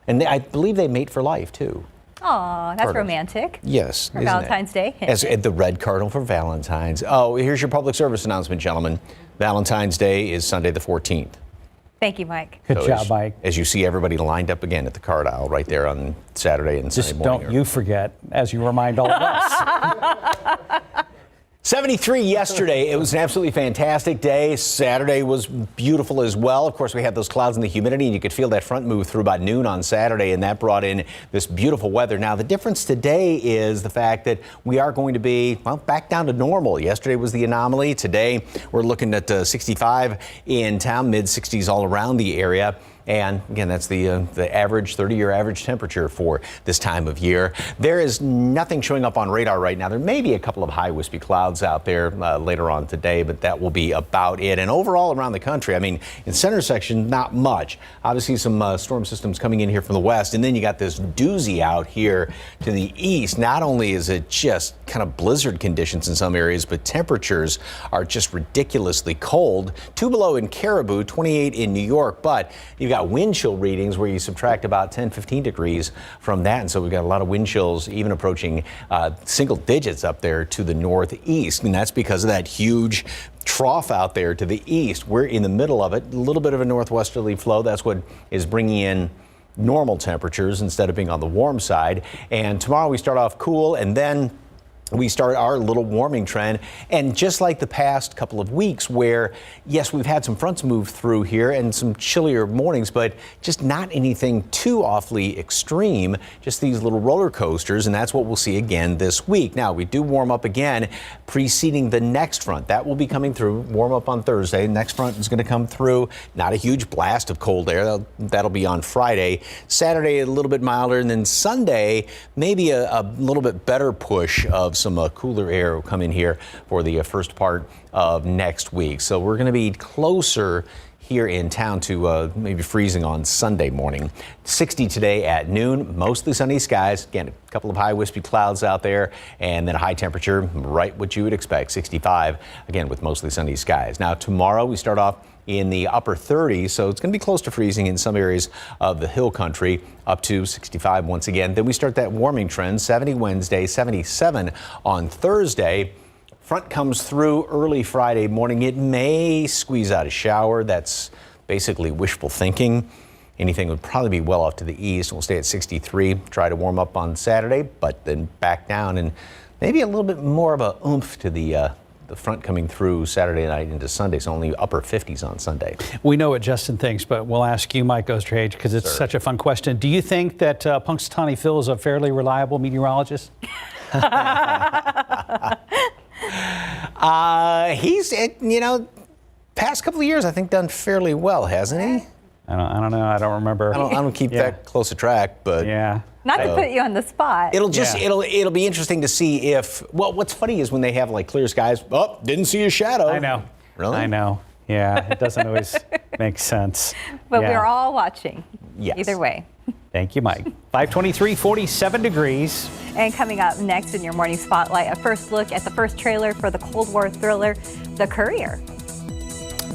And I believe they mate for life, too. Aw, that's romantic. Yes. For Valentine's Day. As the red cardinal for Valentine's. Oh, here's your public service announcement, gentlemen. Valentine's Day is Sunday the 14th. Thank you, Mike. Good job, Mike. As you see everybody lined up again at the card aisle right there on Saturday and Sunday morning. Just don't you forget, as you remind all of us. 73 yesterday. It was an absolutely fantastic day. Saturday was beautiful as well. Of course, we had those clouds and the humidity, and you could feel that front move through about noon on Saturday, and that brought in this beautiful weather. Now, the difference today is the fact that we are going to be, well, back down to normal. Yesterday was the anomaly. Today, we're looking at 65 in town, mid-60s all around the area. And again, that's the average 30-year average temperature for this time of year. There is nothing showing up on radar right now. There may be a couple of high wispy clouds out there later on today, but that will be about it. And overall around the country, I mean, in center section, not much. Obviously, some storm systems coming in here from the west, and then you got this doozy out here to the east. Not only is it just kind of blizzard conditions in some areas, but temperatures are just ridiculously cold. 2 below in Caribou, 28 in New York, but you've got wind chill readings where you subtract about 10-15 degrees from that, and so we've got a lot of wind chills even approaching single digits up there to the northeast, and that's because of that huge trough out there to the east. We're in the middle of it, a little bit of a northwesterly flow. That's what is bringing in normal temperatures instead of being on the warm side. And tomorrow we start off cool, and then we start our little warming trend. And just like the past couple of weeks where, yes, we've had some fronts move through here and some chillier mornings, but just not anything too awfully extreme, just these little roller coasters. And that's what we'll see again this week. Now, we do warm up again preceding the next front. That will be coming through, warm up on Thursday. Next front is going to come through. Not a huge blast of cold air. That'll be on Friday. Saturday, a little bit milder. And then Sunday, maybe a little bit better push of some cooler air will come in here for the first part of next week. So we're going to be closer here in town to maybe freezing on Sunday morning. 60 today at noon, mostly sunny skies. Again, a couple of high wispy clouds out there, and then a high temperature, right what you would expect, 65, again with mostly sunny skies. Now tomorrow we start off in the upper 30s, so it's going to be close to freezing in some areas of the hill country, up to 65 once again. Then we start that warming trend, 70 Wednesday, 77 on Thursday. Front comes through early Friday morning. It may squeeze out a shower. That's basically wishful thinking. Anything would probably be well off to the east. We'll stay at 63. Try to warm up on Saturday, but then back down, and maybe a little bit more of a oomph to the front coming through Saturday night into Sunday, so only upper 50s on Sunday. We know what Justin thinks, but we'll ask you, Mike Osterhage, because it's such a fun question. Do you think that Punxsutawney Phil is a fairly reliable meteorologist? He's, past couple of years, I think, done fairly well, hasn't he? I don't know. I don't remember. I don't keep that close a track, but yeah. Not to put you on the spot. It'll be interesting to see if, well, what's funny is when they have like clear skies, oh, didn't see a shadow. I know. Really? I know. Yeah, it doesn't always make sense. But we're all watching. Yes. Either way. Thank you, Mike. 523, 47 degrees. And coming up next in your morning spotlight, a first look at the first trailer for the Cold War thriller, The Courier.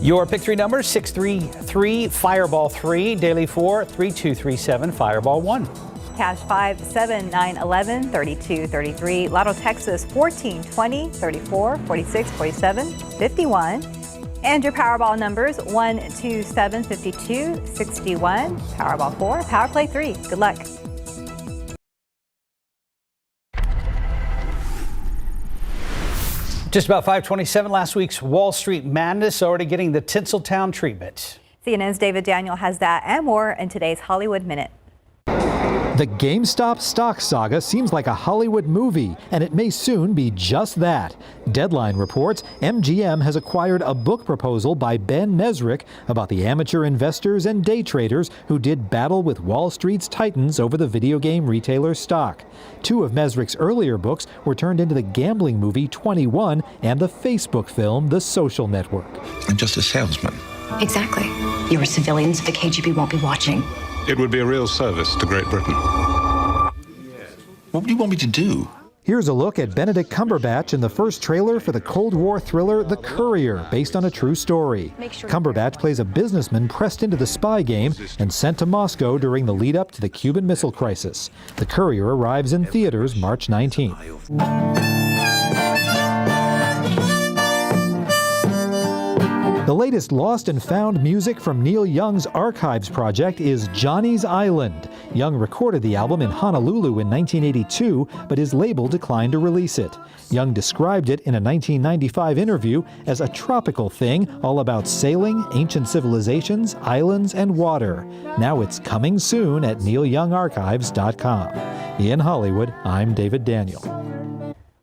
Your pick 3 numbers, 633 Fireball 3, Daily 4, 3237 Fireball 1. Cash 5, 7, 9, 11, 32, 33. Lotto Texas 14, 20, 34, 46, 47, 51. And your Powerball numbers 1, 2, 7, 52, 61. Powerball 4, Power Play 3. Good luck. Just about 527, last week's Wall Street Madness already getting the Tinseltown treatment. CNN's David Daniel has that and more in today's Hollywood Minute. The GameStop stock saga seems like a Hollywood movie, and it may soon be just that. Deadline reports MGM has acquired a book proposal by Ben Mesrick about the amateur investors and day traders who did battle with Wall Street's titans over the video game retailer's stock. Two of Mesrick's earlier books were turned into the gambling movie 21 and the Facebook film The Social Network. I'm just a salesman. Exactly. You're civilians the KGB won't be watching. It would be a real service to Great Britain. What do you want me to do? Here's a look at Benedict Cumberbatch in the first trailer for the Cold War thriller The Courier, based on a true story. Cumberbatch plays a businessman pressed into the spy game and sent to Moscow during the lead-up to the Cuban Missile Crisis. The Courier arrives in theaters March 19th. The latest lost and found music from Neil Young's Archives project is Johnny's Island. Young recorded the album in Honolulu in 1982, but his label declined to release it. Young described it in a 1995 interview as a tropical thing all about sailing, ancient civilizations, islands, and water. Now it's coming soon at neilyoungarchives.com. In Hollywood, I'm David Daniel.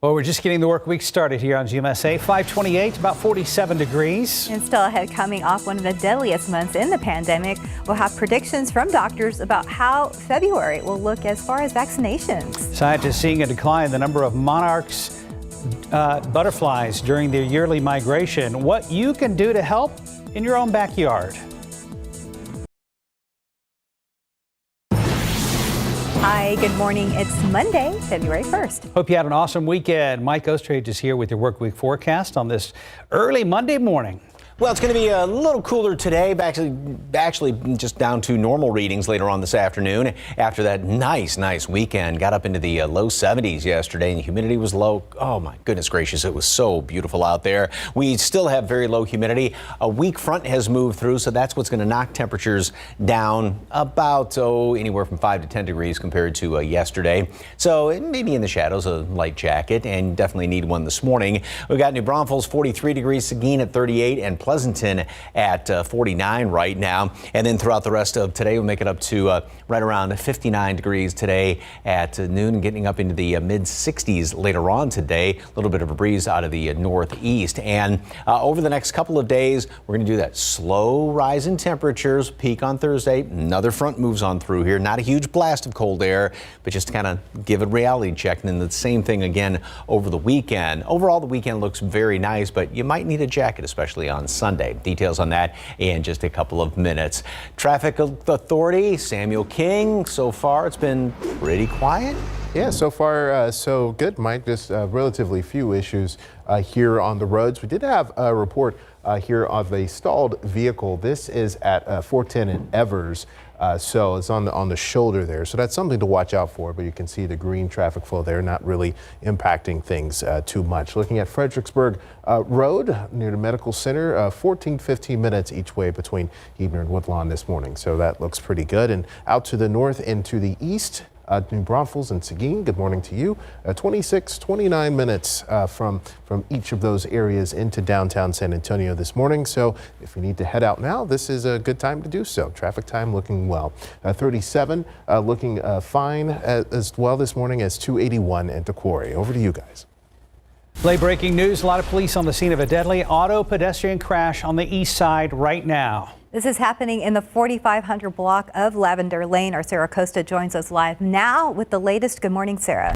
Well, we're just getting the work week started here on GMSA. 528, about 47 degrees. And still ahead, coming off one of the deadliest months in the pandemic, we'll have predictions from doctors about how February will look as far as vaccinations. Scientists seeing a decline in the number of monarchs, butterflies during their yearly migration. What you can do to help in your own backyard. Hi, good morning. It's Monday, February 1st. Hope you had an awesome weekend. Mike Ostrage is here with your work week forecast on this early Monday morning. Well, it's going to be a little cooler today, actually just down to normal readings later on this afternoon. After that nice weekend, got up into the low 70s yesterday, and the humidity was low. Oh my goodness gracious, it was so beautiful out there. We still have very low humidity. A weak front has moved through, so that's what's going to knock temperatures down about anywhere from 5 to 10 degrees compared to yesterday. So maybe in the shadows, a light jacket, and definitely need one this morning. We've got New Braunfels 43 degrees, Seguin at 38, and Pleasanton at 49 right now. And then throughout the rest of today, we'll make it up to right around 59 degrees today at noon, getting up into the mid 60s later on today. A little bit of a breeze out of the northeast. And over the next couple of days, we're going to do that slow rise in temperatures. Peak on Thursday. Another front moves on through here. Not a huge blast of cold air, but just to kind of give a reality check. And then the same thing again over the weekend. Overall, the weekend looks very nice, but you might need a jacket, especially on Sunday. Details on that in just a couple of minutes. Traffic Authority, Samuel King. So far, it's been pretty quiet. Yeah, so far so good, Mike. Just relatively few issues here on the roads. We did have a report here of a stalled vehicle. This is at 410 in Evers. So it's on the shoulder there. So that's something to watch out for, but you can see the green traffic flow there, not really impacting things too much. Looking at Fredericksburg Road near the medical center, 15 minutes each way between Hebner and Woodlawn this morning. So that looks pretty good. And out to the north and to the east, New Braunfels and Seguin, good morning to you. 29 minutes from each of those areas into downtown San Antonio this morning. So if you need to head out now, this is a good time to do so. Traffic time looking well. 37 looking fine as well this morning as 281 into Quarry. Over to you guys. Late breaking news, a lot of police on the scene of a deadly auto pedestrian crash on the east side right now. This is happening in the 4500 block of Lavender Lane. Our Sarah Costa joins us live now with the latest. Good morning, Sarah.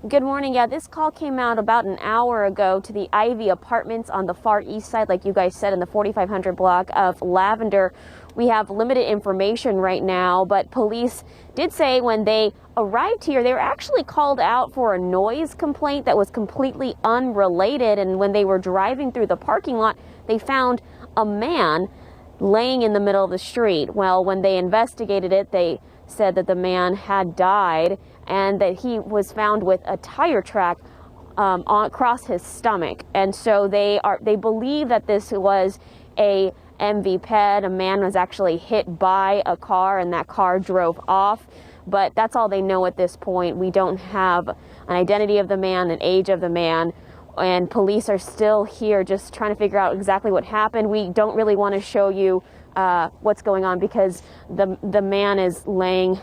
Good morning. Yeah, this call came out about an hour ago to the Ivy Apartments on the far east side, like you guys said, in the 4500 block of Lavender. We have limited information right now, but police did say when they arrived here, they were actually called out for a noise complaint that was completely unrelated. And when they were driving through the parking lot, they found a man laying in the middle of the street. Well, when they investigated it, they said that the man had died and that he was found with a tire track across his stomach. And so they believe that this was a MV-Ped. A man was actually hit by a car and that car drove off. But that's all they know at this point. We don't have an identity of the man, an age of the man, and police are still here just trying to figure out exactly what happened. We don't really want to show you what's going on because the man is laying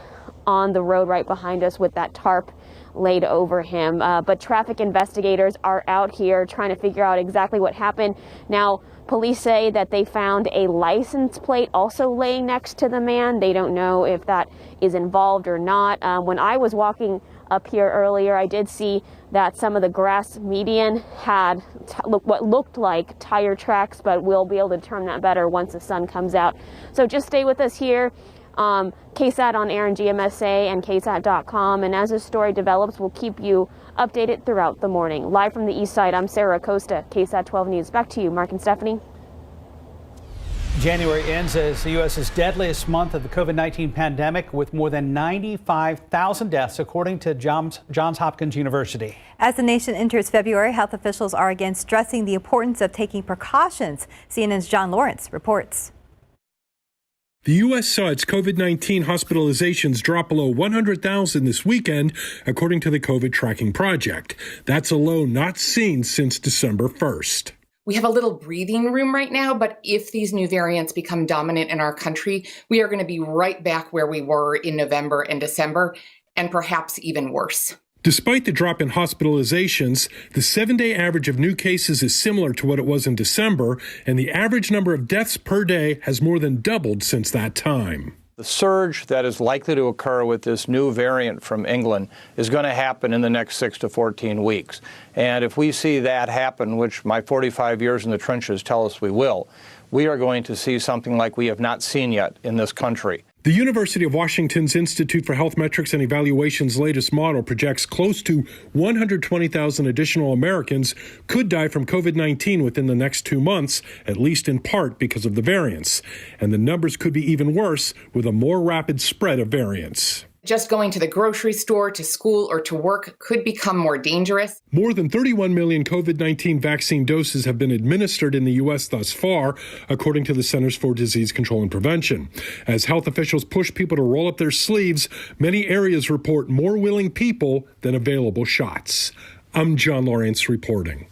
on the road right behind us with that tarp laid over him. But traffic investigators are out here trying to figure out exactly what happened. Now, police say that they found a license plate also laying next to the man. They don't know if that is involved or not. When I was walking up here earlier, I did see that some of the grass median had what looked like tire tracks, but we'll be able to determine that better once the sun comes out. So just stay with us here. KSAT on air and GMSA and KSAT.com. And as this story develops, we'll keep you updated throughout the morning. Live from the east side, I'm Sarah Acosta, KSAT 12 News. Back to you, Mark and Stephanie. January ends as the U.S.'s deadliest month of the COVID-19 pandemic with more than 95,000 deaths, according to Johns Hopkins University. As the nation enters February, health officials are again stressing the importance of taking precautions. CNN's John Lawrence reports. The U.S. saw its COVID-19 hospitalizations drop below 100,000 this weekend, according to the COVID Tracking Project. That's a low not seen since December 1st. We have a little breathing room right now, but if these new variants become dominant in our country, we are going to be right back where we were in November and December, and perhaps even worse. Despite the drop in hospitalizations, the 7-day average of new cases is similar to what it was in December, and the average number of deaths per day has more than doubled since that time. The surge that is likely to occur with this new variant from England is going to happen in the next 6 to 14 weeks. And if we see that happen, which my 45 years in the trenches tell us we will, we are going to see something like we have not seen yet in this country. The University of Washington's Institute for Health Metrics and Evaluation's latest model projects close to 120,000 additional Americans could die from COVID-19 within the next 2 months, at least in part because of the variants. And the numbers could be even worse with a more rapid spread of variants. Just going to the grocery store, to school, or to work could become more dangerous. More than 31 million COVID-19 vaccine doses have been administered in the U.S. thus far, according to the Centers for Disease Control and Prevention. As health officials push people to roll up their sleeves, many areas report more willing people than available shots. I'm John Lawrence reporting.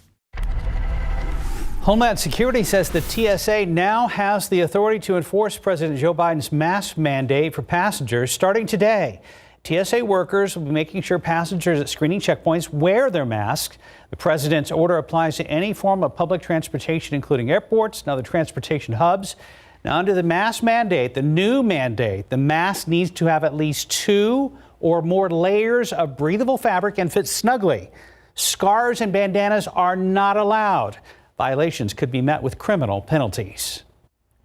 Homeland Security says the TSA now has the authority to enforce President Joe Biden's mask mandate for passengers starting today. TSA workers will be making sure passengers at screening checkpoints wear their masks. The president's order applies to any form of public transportation, including airports and other transportation hubs. Now, under the mask mandate, the new mandate, the mask needs to have at least 2 or more layers of breathable fabric and fit snugly. Scarves and bandanas are not allowed. Violations could be met with criminal penalties.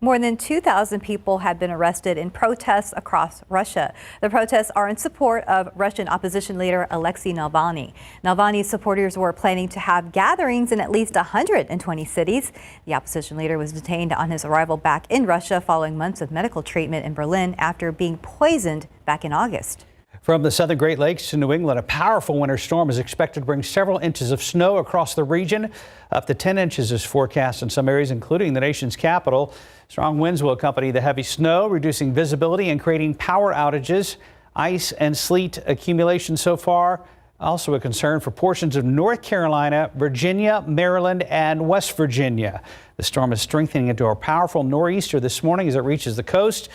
More than 2,000 people have been arrested in protests across Russia. The protests are in support of Russian opposition leader Alexei Navalny. Navalny's supporters were planning to have gatherings in at least 120 cities. The opposition leader was detained on his arrival back in Russia following months of medical treatment in Berlin after being poisoned back in August. From the southern Great Lakes to New England, a powerful winter storm is expected to bring several inches of snow across the region. Up to 10 inches is forecast in some areas, including the nation's capital. Strong winds will accompany the heavy snow, reducing visibility and creating power outages. Ice and sleet accumulation so far also a concern for portions of North Carolina, Virginia, Maryland, and West Virginia. The storm is strengthening into a powerful nor'easter this morning as it reaches the coast.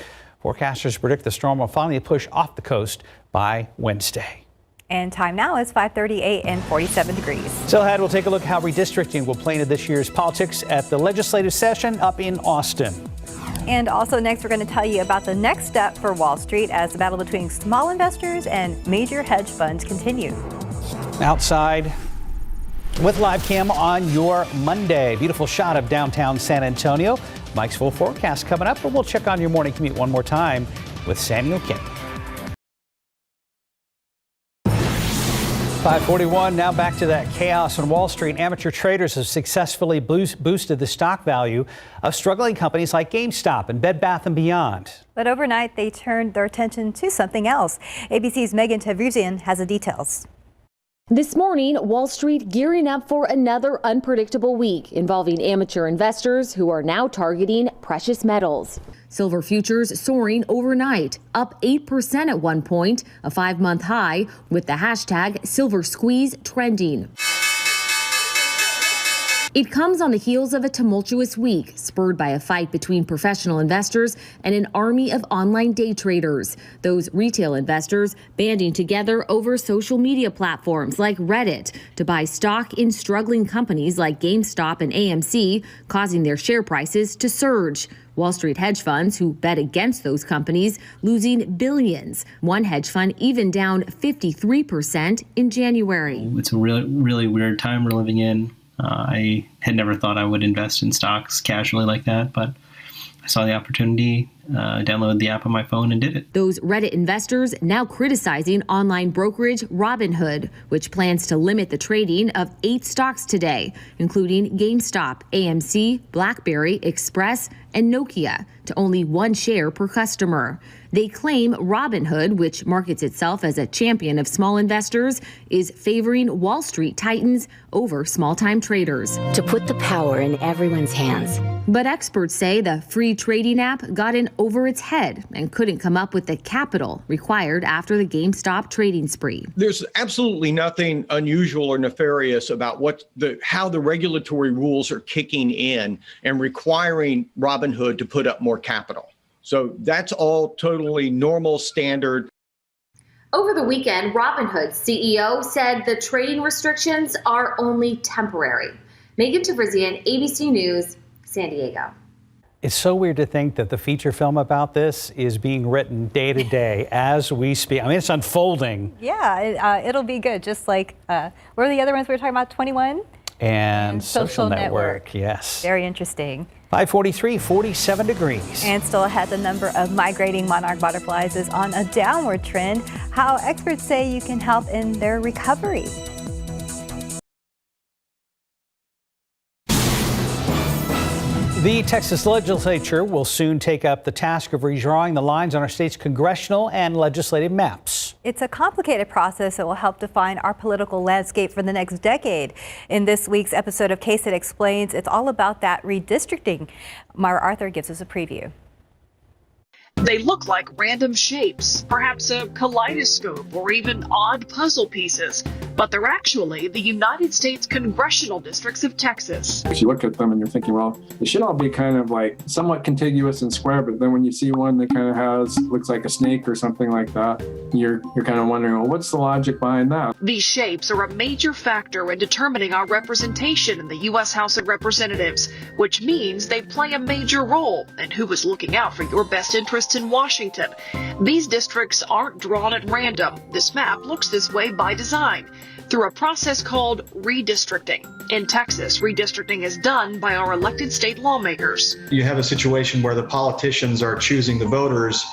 Forecasters predict the storm will finally push off the coast by Wednesday. And time now is 5:38 and 47 degrees. Still ahead, we'll take a look at how redistricting will play into this year's politics at the legislative session up in Austin. And also next, we're going to tell you about the next step for Wall Street as the battle between small investors and major hedge funds continue. Outside with live cam on your Monday. Beautiful shot of downtown San Antonio. Mike's full forecast coming up, but we'll check on your morning commute one more time with Samuel Kim. 5:41, now back to that chaos on Wall Street. Amateur traders have successfully boosted the stock value of struggling companies like GameStop and Bed Bath & Beyond. But overnight, they turned their attention to something else. ABC's Megan Tavruzian has the details. This morning, Wall Street gearing up for another unpredictable week involving amateur investors who are now targeting precious metals. Silver futures soaring overnight, up 8% at one point, a 5-month high, with the hashtag Silver Squeeze trending. It comes on the heels of a tumultuous week, spurred by a fight between professional investors and an army of online day traders. Those retail investors banding together over social media platforms like Reddit to buy stock in struggling companies like GameStop and AMC, causing their share prices to surge. Wall Street hedge funds who bet against those companies losing billions. One hedge fund even down 53% in January. It's a really weird time we're living in. I had never thought I would invest in stocks casually like that, but I saw the opportunity, downloaded the app on my phone and did it. Those Reddit investors now criticizing online brokerage Robinhood, which plans to limit the trading of 8 stocks today, including GameStop, AMC, BlackBerry, Express, and Nokia, to only 1 share per customer. They claim Robinhood, which markets itself as a champion of small investors, is favoring Wall Street titans over small-time traders. To put the power in everyone's hands. But experts say the free trading app got in over its head and couldn't come up with the capital required after the GameStop trading spree. There's absolutely nothing unusual or nefarious about how the regulatory rules are kicking in and requiring Robinhood to put up more capital. So that's all totally normal, standard. Over the weekend, Robinhood's CEO said the trading restrictions are only temporary. Megan Tavrizian, ABC News, San Diego. It's so weird to think that the feature film about this is being written day to day as we speak. I mean, it's unfolding. Yeah, it'll be good. Just like, what are the other ones we were talking about? 21? And Social Network, yes. Very interesting. 543, 47 degrees. And still ahead, the number of migrating monarch butterflies is on a downward trend. How experts say you can help in their recovery. The Texas legislature will soon take up the task of redrawing the lines on our state's congressional and legislative maps. It's a complicated process that will help define our political landscape for the next decade. In this week's episode of KSAT Explains, it's all about that redistricting. Myra Arthur gives us a preview. They look like random shapes, perhaps a kaleidoscope or even odd puzzle pieces, but they're actually the United States congressional districts of Texas. If you look at them and you're thinking, well, they should all be kind of like somewhat contiguous and square, but then when you see one that kind of looks like a snake or something like that, you're kind of wondering, well, what's the logic behind that? These shapes are a major factor in determining our representation in the U.S. House of Representatives, which means they play a major role in who is looking out for your best interests in Washington. These districts aren't drawn at random. This map looks this way by design, through a process called redistricting. In Texas, redistricting is done by our elected state lawmakers. You have a situation where the politicians are choosing the voters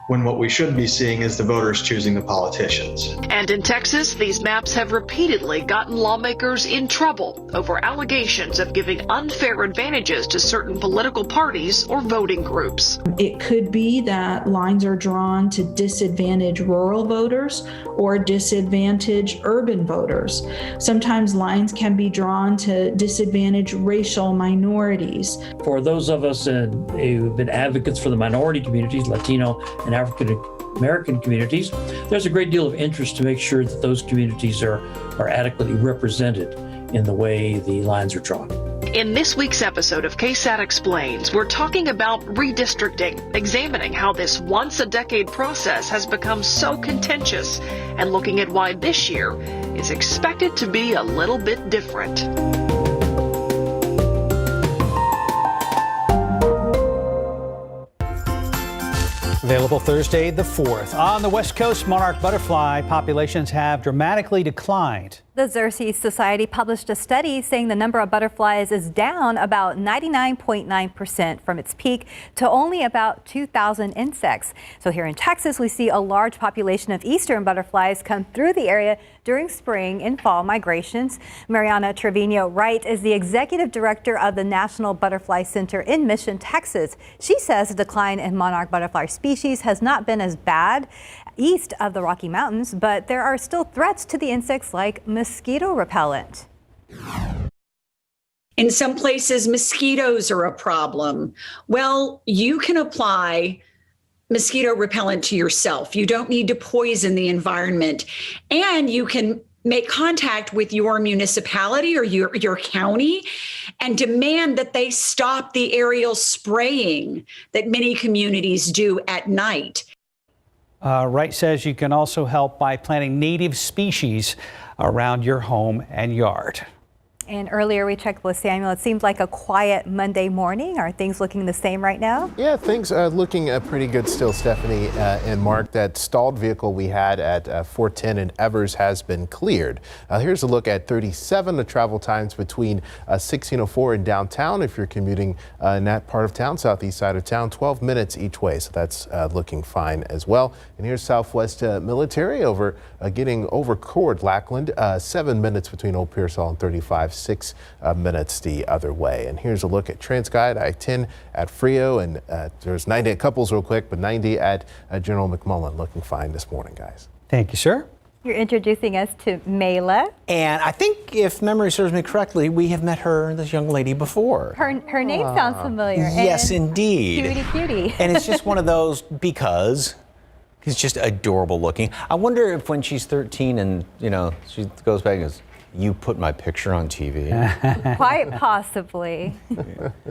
when what we should be seeing is the voters choosing the politicians. And in Texas, these maps have repeatedly gotten lawmakers in trouble over allegations of giving unfair advantages to certain political parties or voting groups. It could be that lines are drawn to disadvantage rural voters or disadvantage urban voters. Sometimes lines can be drawn to disadvantage racial minorities. For those of us who've been advocates for the minority communities, Latino and African American communities, there's a great deal of interest to make sure that those communities are adequately represented in the way the lines are drawn. In this week's episode of KSAT Explains, we're talking about redistricting, examining how this once-a-decade process has become so contentious, and looking at why this year is expected to be a little bit different. Available Thursday the 4th. On the West Coast, monarch butterfly populations have dramatically declined. The Xerces Society published a study saying the number of butterflies is down about 99.9% from its peak to only about 2,000 insects. So here in Texas, we see a large population of eastern butterflies come through the area during spring and fall migrations. Mariana Trevino-Wright is the executive director of the National Butterfly Center in Mission, Texas. She says the decline in monarch butterfly species has not been as bad east of the Rocky Mountains, but there are still threats to the insects like mosquito repellent. In some places, mosquitoes are a problem. Well, you can apply mosquito repellent to yourself. You don't need to poison the environment. And you can make contact with your municipality or your county and demand that they stop the aerial spraying that many communities do at night. Wright says you can also help by planting native species around your home and yard. And earlier we checked with Samuel. It seems like a quiet Monday morning. Are things looking the same right now? Yeah, things are looking pretty good still, Stephanie and Mark. That stalled vehicle we had at 410 in Evers has been cleared. Here's a look at 37, the travel times between 1604 and downtown. If you're commuting in that part of town, southeast side of town, 12 minutes each way. So that's looking fine as well. And here's Southwest Military getting over Cord Lackland, 7 minutes between Old Pearsall and 35. 6 minutes the other way. And here's a look at TransGuide I-10 at Frio, and there's 90 at Couples real quick, but 90 at General McMullen. Looking fine this morning, guys. Thank you, sir. You're introducing us to Mela. And I think, if memory serves me correctly, we have met this young lady before. Her name sounds familiar. Yes, indeed. Cutie. And it's just one of those because he's just adorable looking. I wonder if when she's 13 and, she goes back and goes, "You put my picture on TV." Quite possibly.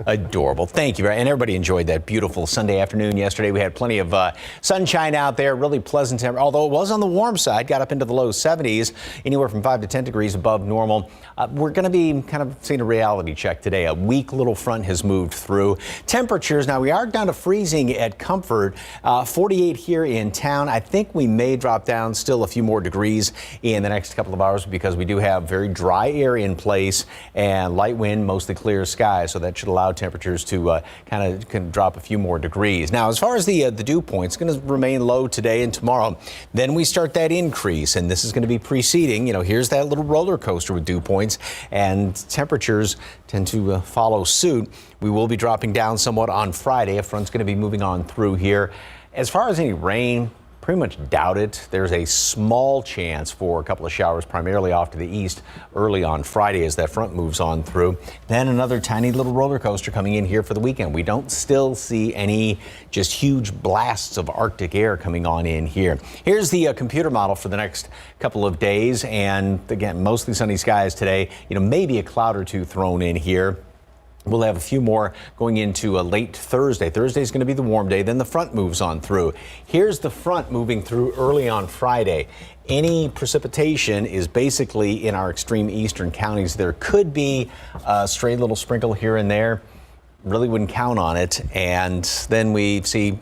Adorable. Thank you. And everybody enjoyed that beautiful Sunday afternoon yesterday. We had plenty of sunshine out there, really pleasant temperature, although it was on the warm side, got up into the low 70s, anywhere from 5 to 10 degrees above normal. We're going to be kind of seeing a reality check today. A weak little front has moved through. Temperatures, now we are down to freezing at Comfort, 48 here in town. I think we may drop down still a few more degrees in the next couple of hours because we do have very dry air in place and light wind, mostly clear skies, so that should allow temperatures to kind of drop a few more degrees. Now, as far as the dew point, it's going to remain low today and tomorrow. Then we start that increase, and this is going to be preceding. Here's that little roller coaster with dew points, and temperatures tend to follow suit. We will be dropping down somewhat on Friday. A front's going to be moving on through here. As far as any rain, pretty much doubt it. There's a small chance for a couple of showers, primarily off to the east early on Friday as that front moves on through. Then another tiny little roller coaster coming in here for the weekend. We don't still see any just huge blasts of Arctic air coming on in here. Here's the computer model for the next couple of days. And again, mostly sunny skies today. Maybe a cloud or two thrown in here. We'll have a few more going into a late Thursday. Thursday's going to be the warm day. Then the front moves on through. Here's the front moving through early on Friday. Any precipitation is basically in our extreme eastern counties. There could be a stray little sprinkle here and there. Really wouldn't count on it. And then we see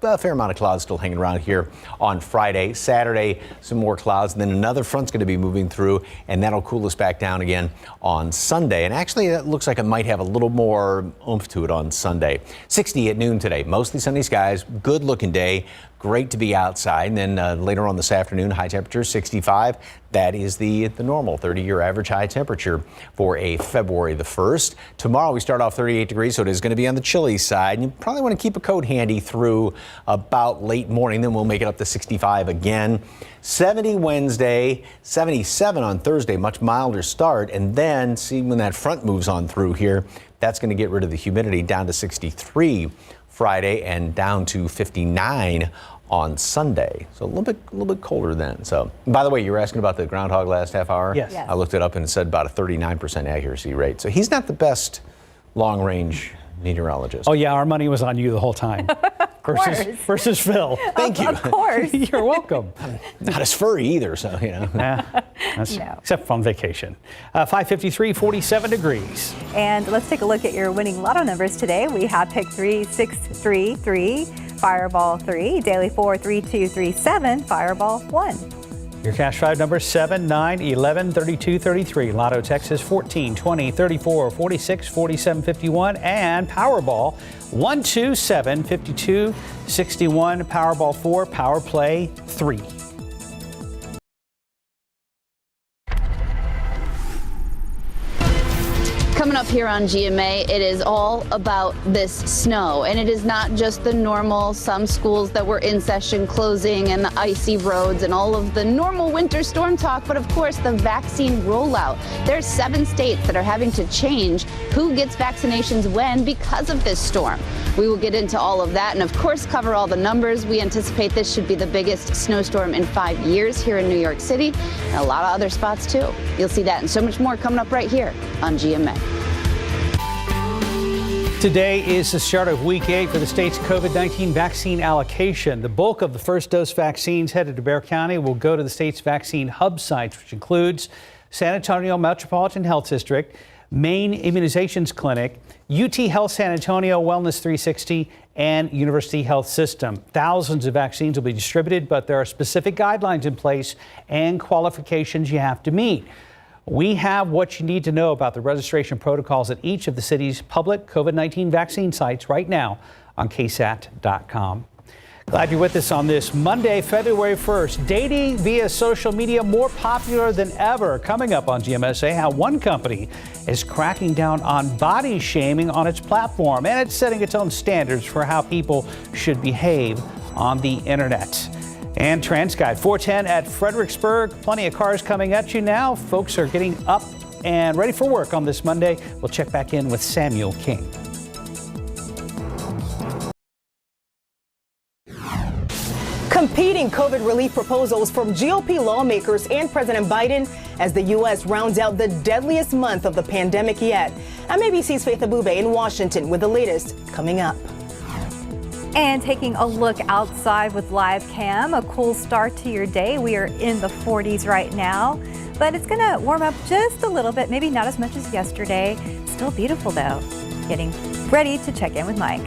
a fair amount of clouds still hanging around here on Friday. Saturday, some more clouds, and then another front's going to be moving through, and that'll cool us back down again on Sunday. And actually, that looks like it might have a little more oomph to it on Sunday. 60 at noon today. Mostly sunny skies. Good looking day. Great to be outside. And then later on this afternoon, high temperature 65. That is the normal 30-year average high temperature for a February the 1st. Tomorrow we start off 38 degrees, so it is going to be on the chilly side. And you probably want to keep a coat handy through about late morning. Then we'll make it up to 65 again. 70 Wednesday, 77 on Thursday, much milder start. And then see when that front moves on through here, that's going to get rid of the humidity down to 63 Friday and down to 59 on Sunday. So a little bit colder then. So, by the way, you were asking about the Groundhog last half hour? Yes. I looked it up and it said about a 39% accuracy rate. So he's not the best long-range meteorologist. Oh yeah, our money was on you the whole time. versus Phil. Thank you. Of course. You're welcome. Not as furry either, so No. Except from vacation. 5:53, 47 degrees. And let's take a look at your winning lotto numbers today. We have pick 3, 6, 3, 3, Fireball 3, Daily 4, 3, 2, 3, 7, Fireball 1. Your cash drive numbers 7, 9, 11, 32, 33. Lotto Texas 14, 20, 34, 46, 47, 51. And Powerball 1, 2, 7, 52, 61. Powerball 4, Power Play 3. Coming up here on GMA, it is all about this snow. And it is not just the normal, some schools that were in session closing and the icy roads and all of the normal winter storm talk, but of course the vaccine rollout. There's 7 states that are having to change who gets vaccinations when because of this storm. We will get into all of that and of course cover all the numbers. We anticipate this should be the biggest snowstorm in 5 years here in New York City and a lot of other spots too. You'll see that and so much more coming up right here on GMA. Today is the start of week 8 for the state's COVID-19 vaccine allocation. The bulk of the first dose vaccines headed to Bexar County will go to the state's vaccine hub sites, which includes San Antonio Metropolitan Health District, Maine Immunizations Clinic, UT Health San Antonio Wellness 360, and University Health System. Thousands of vaccines will be distributed, but there are specific guidelines in place and qualifications you have to meet. We have what you need to know about the registration protocols at each of the city's public COVID-19 vaccine sites right now on KSAT.com. Glad you're with us on this Monday, February 1st. Dating via social media more popular than ever. Coming up on GMSA, how one company is cracking down on body shaming on its platform, and it's setting its own standards for how people should behave on the internet. And TransGuide 410 at Fredericksburg. Plenty of cars coming at you now. Folks are getting up and ready for work on this Monday. We'll check back in with Samuel King. Competing COVID relief proposals from GOP lawmakers and President Biden as the U.S. rounds out the deadliest month of the pandemic yet. I'm ABC's Faith Abube in Washington with the latest coming up. And taking a look outside with live cam, a cool start to your day. We are in the 40s right now, but it's going to warm up just a little bit, maybe not as much as yesterday. Still beautiful though. Getting ready to check in with Mike.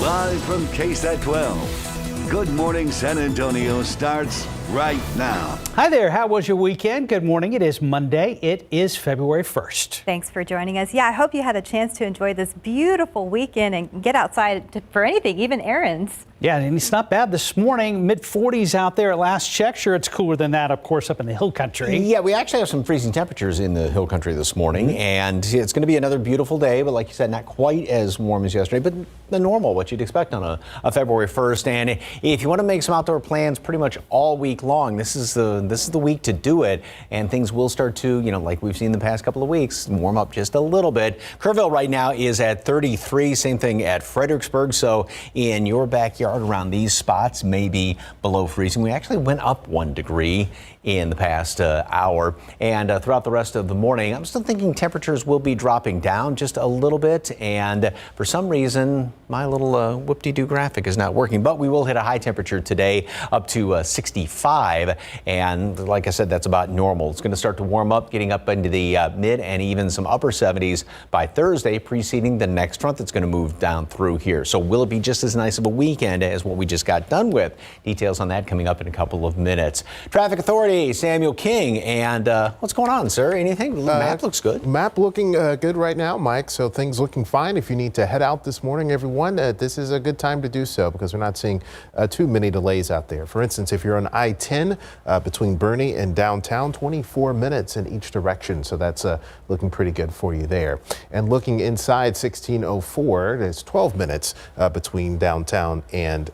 Live from KSAT 12. Good morning, San Antonio starts right now. Hi there. How was your weekend? Good morning. It is Monday. It is February 1st. Thanks for joining us. Yeah, I hope you had a chance to enjoy this beautiful weekend and get outside for anything, even errands. Yeah, and it's not bad this morning. Mid-40s out there at last check. Sure, it's cooler than that, of course, up in the hill country. Yeah, we actually have some freezing temperatures in the hill country this morning, and it's going to be another beautiful day, but like you said, not quite as warm as yesterday, but the normal, what you'd expect on a February 1st. And if you want to make some outdoor plans pretty much all week long, this is the week to do it, and things will start to, like we've seen the past couple of weeks, warm up just a little bit. Kerrville right now is at 33, same thing at Fredericksburg, so in your backyard around these spots, maybe below freezing. We actually went up 1 degree in the past hour, and throughout the rest of the morning, I'm still thinking temperatures will be dropping down just a little bit, and for some reason, my little whoop-de-doo graphic is not working, but we will hit a high temperature today up to 65, and like I said, that's about normal. It's going to start to warm up, getting up into the mid and even some upper 70s by Thursday, preceding the next front that's going to move down through here. So will it be just as nice of a weekend as what we just got done with? Details on that coming up in a couple of minutes. Traffic Authority, Samuel King, and what's going on, sir? Anything? The map looks good. Map looking good right now, Mike, so things looking fine. If you need to head out this morning, everyone, this is a good time to do so because we're not seeing too many delays out there. For instance, if you're on I-10 between Bernie and downtown, 24 minutes in each direction, so that's looking pretty good for you there. And looking inside 1604, there's 12 minutes between downtown and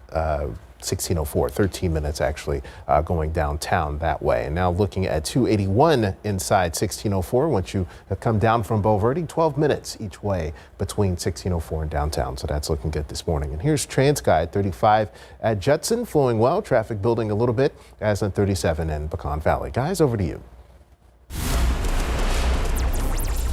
1604, 13 minutes actually going downtown that way. And now looking at 281 inside 1604, once you come down from Bulverde, 12 minutes each way between 1604 and downtown. So that's looking good this morning. And here's TransGuide 35 at Judson, flowing well, traffic building a little bit, as on 37 in Pecan Valley. Guys, over to you.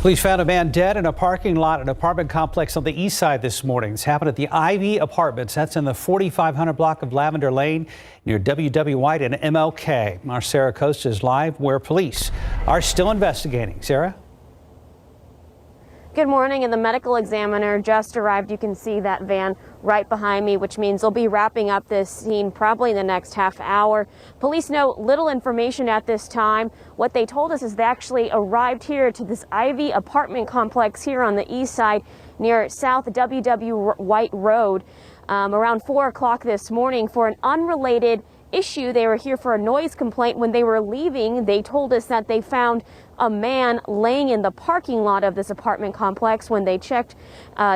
Police found a man dead in a parking lot at an apartment complex on the east side this morning. This happened at the Ivy Apartments. That's in the 4500 block of Lavender Lane near W.W. White and MLK. Our Sarah Costa is live where police are still investigating. Sarah? Good morning, and the medical examiner just arrived. You can see that van right behind me, which means they'll be wrapping up this scene probably in the next half hour. Police know little information at this time. What they told us is they actually arrived here to this Ivy apartment complex here on the east side near South W.W. White Road around 4 o'clock this morning for an unrelated issue. They were here for a noise complaint. When they were leaving, they told us that they found a man laying in the parking lot of this apartment complex. When they checked,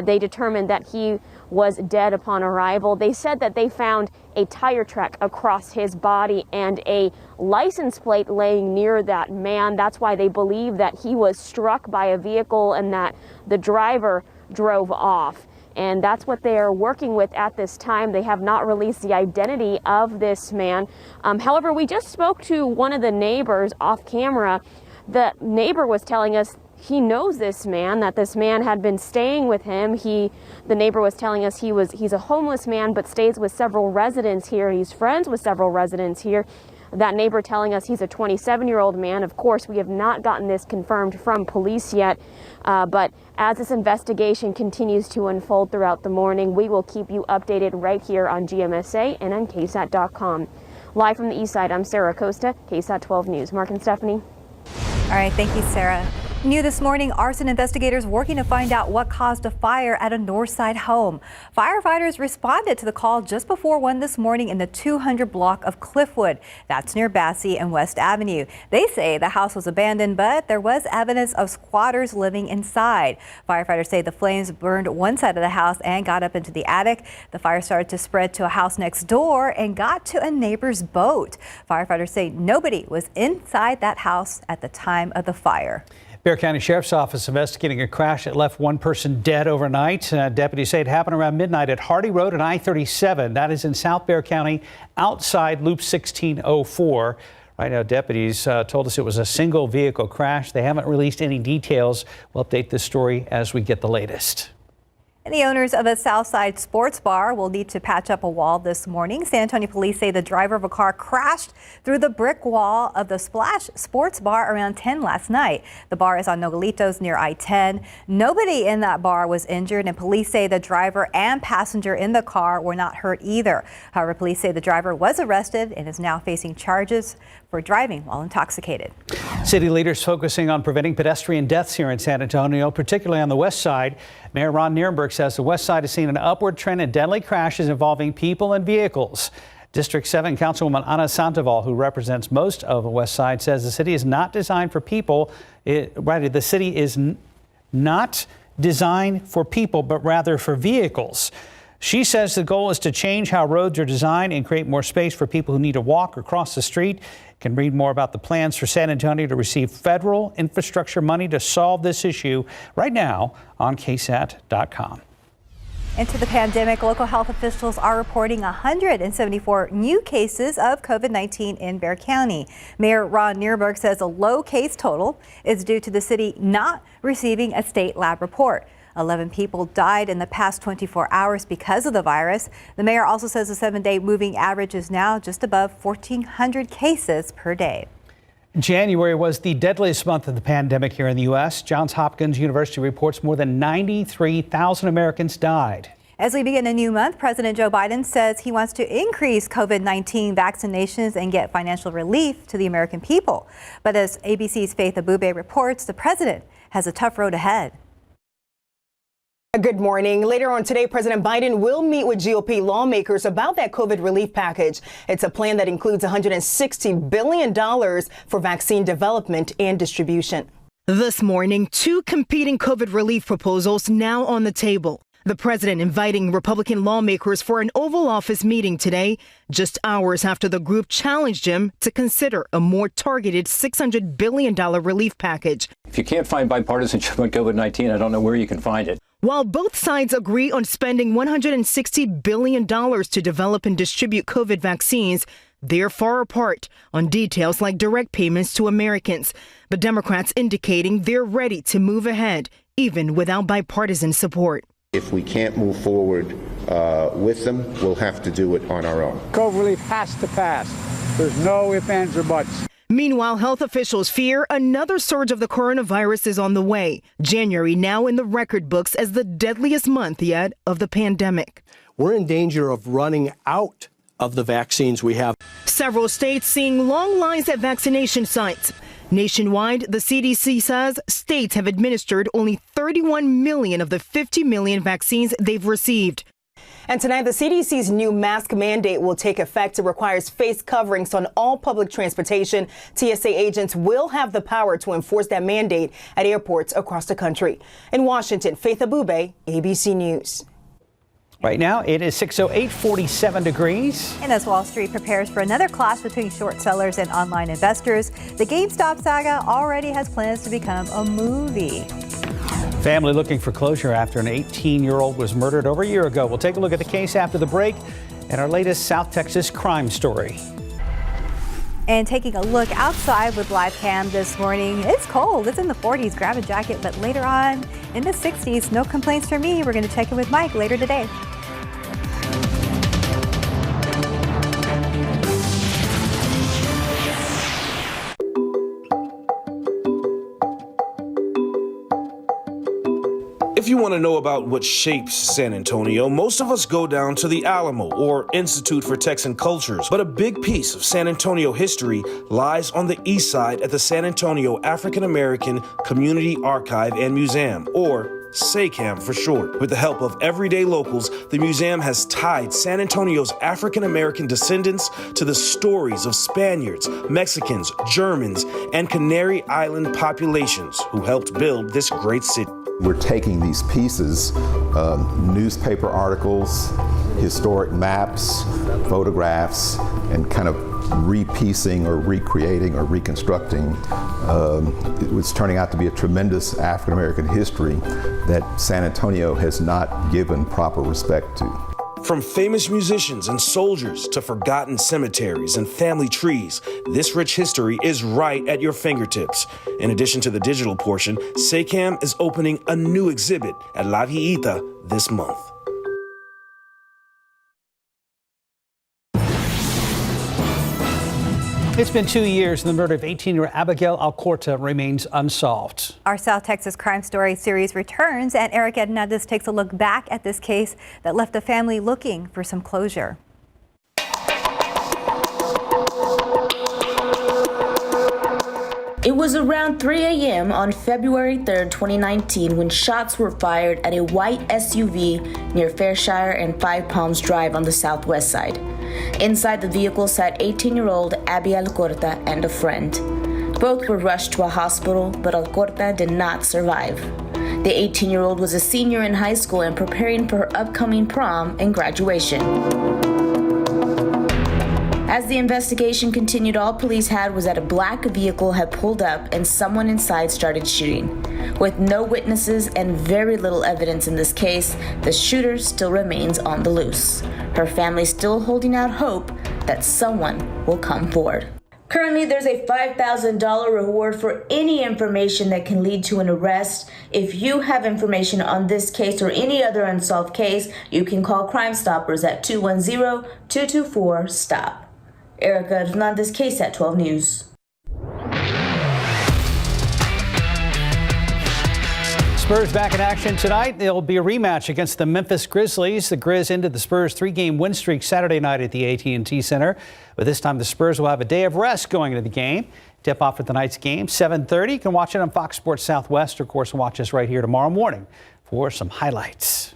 they determined that he was dead upon arrival. They said that they found a tire track across his body and a license plate laying near that man. That's why they believe that he was struck by a vehicle and that the driver drove off. And that's what they are working with at this time. They have not released the identity of this man. However, we just spoke to one of the neighbors off camera. The neighbor was telling us he knows this man, that this man had been staying with him. The neighbor was telling us he's a homeless man but stays with several residents here. He's friends with several residents here. That neighbor telling us he's a 27-year-old man. Of course, we have not gotten this confirmed from police yet, but as this investigation continues to unfold throughout the morning, we will keep you updated right here on GMSA and on KSAT.com. Live from the east side, I'm Sarah Acosta, KSAT 12 News. Mark and Stephanie. All right, thank you, Sarah. New this morning, arson investigators working to find out what caused a fire at a Northside home. Firefighters responded to the call just before 1 this morning in the 200 block of Cliffwood. That's near Bassey and West Avenue. They say the house was abandoned, but there was evidence of squatters living inside. Firefighters say the flames burned one side of the house and got up into the attic. The fire started to spread to a house next door and got to a neighbor's boat. Firefighters say nobody was inside that house at the time of the fire. Bexar County Sheriff's Office investigating a crash that left one person dead overnight. Deputies say it happened around midnight at Hardy Road and I-37. That is in South Bexar County, outside Loop 1604. Right now, deputies told us it was a single vehicle crash. They haven't released any details. We'll update this story as we get the latest. And the owners of a Southside sports bar will need to patch up a wall this morning. San Antonio police say the driver of a car crashed through the brick wall of the Splash Sports Bar around 10 last night. The bar is on Nogalitos near I-10. Nobody in that bar was injured, and police say the driver and passenger in the car were not hurt either. However, police say the driver was arrested and is now facing charges for driving while intoxicated. City leaders focusing on preventing pedestrian deaths here in San Antonio, particularly on the west side. Mayor Ron Nirenberg says the west side has seen an upward trend in deadly crashes involving people and vehicles. District 7 Councilwoman Ana Sandoval, who represents most of the west side, says the city is not designed for people. The city is not designed for people, but rather for vehicles. She says the goal is to change how roads are designed and create more space for people who need to walk or cross the street. You can read more about the plans for San Antonio to receive federal infrastructure money to solve this issue right now on KSAT.com. Into the pandemic, local health officials are reporting 174 new cases of COVID-19 in Bexar County. Mayor Ron Nirenberg says a low case total is due to the city not receiving a state lab report. 11 people died in the past 24 hours because of the virus. The mayor also says the 7-day moving average is now just above 1,400 cases per day. January was the deadliest month of the pandemic here in the U.S. Johns Hopkins University reports more than 93,000 Americans died. As we begin a new month, President Joe Biden says he wants to increase COVID-19 vaccinations and get financial relief to the American people. But as ABC's Faith Abube reports, the president has a tough road ahead. Good morning. Later on today, President Biden will meet with GOP lawmakers about that COVID relief package. It's a plan that includes $160 billion for vaccine development and distribution. This morning, two competing COVID relief proposals now on the table. The president inviting Republican lawmakers for an Oval Office meeting today, just hours after the group challenged him to consider a more targeted $600 billion relief package. If you can't find bipartisanship on COVID-19, I don't know where you can find it. While both sides agree on spending $160 billion to develop and distribute COVID vaccines, they're far apart on details like direct payments to Americans. But Democrats indicating they're ready to move ahead, even without bipartisan support. If we can't move forward with them, we'll have to do it on our own. COVID relief has to pass. There's no ifs, ands, or buts. Meanwhile, health officials fear another surge of the coronavirus is on the way. January now in the record books as the deadliest month yet of the pandemic. We're in danger of running out of the vaccines we have. Several states seeing long lines at vaccination sites. Nationwide, the CDC says states have administered only 31 million of the 50 million vaccines they've received. And tonight, the CDC's new mask mandate will take effect. It requires face coverings on all public transportation. TSA agents will have the power to enforce that mandate at airports across the country. In Washington, Faith Abube, ABC News. Right now, it is 6:08, 47 degrees. And as Wall Street prepares for another clash between short sellers and online investors, the GameStop saga already has plans to become a movie. Family looking for closure after an 18-year-old was murdered over a year ago. We'll take a look at the case after the break and our latest South Texas crime story. And taking a look outside with live cam this morning, it's cold. It's in the 40s. Grab a jacket, but later on in the 60s. No complaints from me. We're going to check in with Mike later today. If you want to know about what shapes San Antonio, most of us go down to the Alamo or Institute for Texan Cultures. But a big piece of San Antonio history lies on the east side at the San Antonio African American Community Archive and Museum, or SACAM for short. With the help of everyday locals, the museum has tied San Antonio's African American descendants to the stories of Spaniards, Mexicans, Germans, and Canary Island populations who helped build this great city. We're taking these pieces, newspaper articles, historic maps, photographs, and kind of repiecing or recreating or reconstructing. It was turning out to be a tremendous African American history that San Antonio has not given proper respect to. From famous musicians and soldiers to forgotten cemeteries and family trees, this rich history is right at your fingertips. In addition to the digital portion, SACAM is opening a new exhibit at La Villita this month. It's been 2 years and the murder of 18-year-old Abigail Alcorta remains unsolved. Our South Texas Crime Story series returns, and Eric Hernandez takes a look back at this case that left the family looking for some closure. It was around 3 a.m. on February 3rd, 2019, when shots were fired at a white SUV near Fairshire and Five Palms Drive on the southwest side. Inside the vehicle sat 18-year-old Abby Alcorta and a friend. Both were rushed to a hospital, but Alcorta did not survive. The 18-year-old was a senior in high school and preparing for her upcoming prom and graduation. As the investigation continued, all police had was that a black vehicle had pulled up and someone inside started shooting. With no witnesses and very little evidence in this case, the shooter still remains on the loose. Her family still holding out hope that someone will come forward. Currently, there's a $5,000 reward for any information that can lead to an arrest. If you have information on this case or any other unsolved case, you can call Crime Stoppers at 210-224-STOP. Erica Hernandez, KSAT 12 News. Spurs back in action tonight. There'll be a rematch against the Memphis Grizzlies. The Grizz ended the Spurs' 3-game win streak Saturday night at the AT&T Center. But this time the Spurs will have a day of rest going into the game. Tip off for tonight's game, 7:30. You can watch it on Fox Sports Southwest. Of course, watch us right here tomorrow morning for some highlights.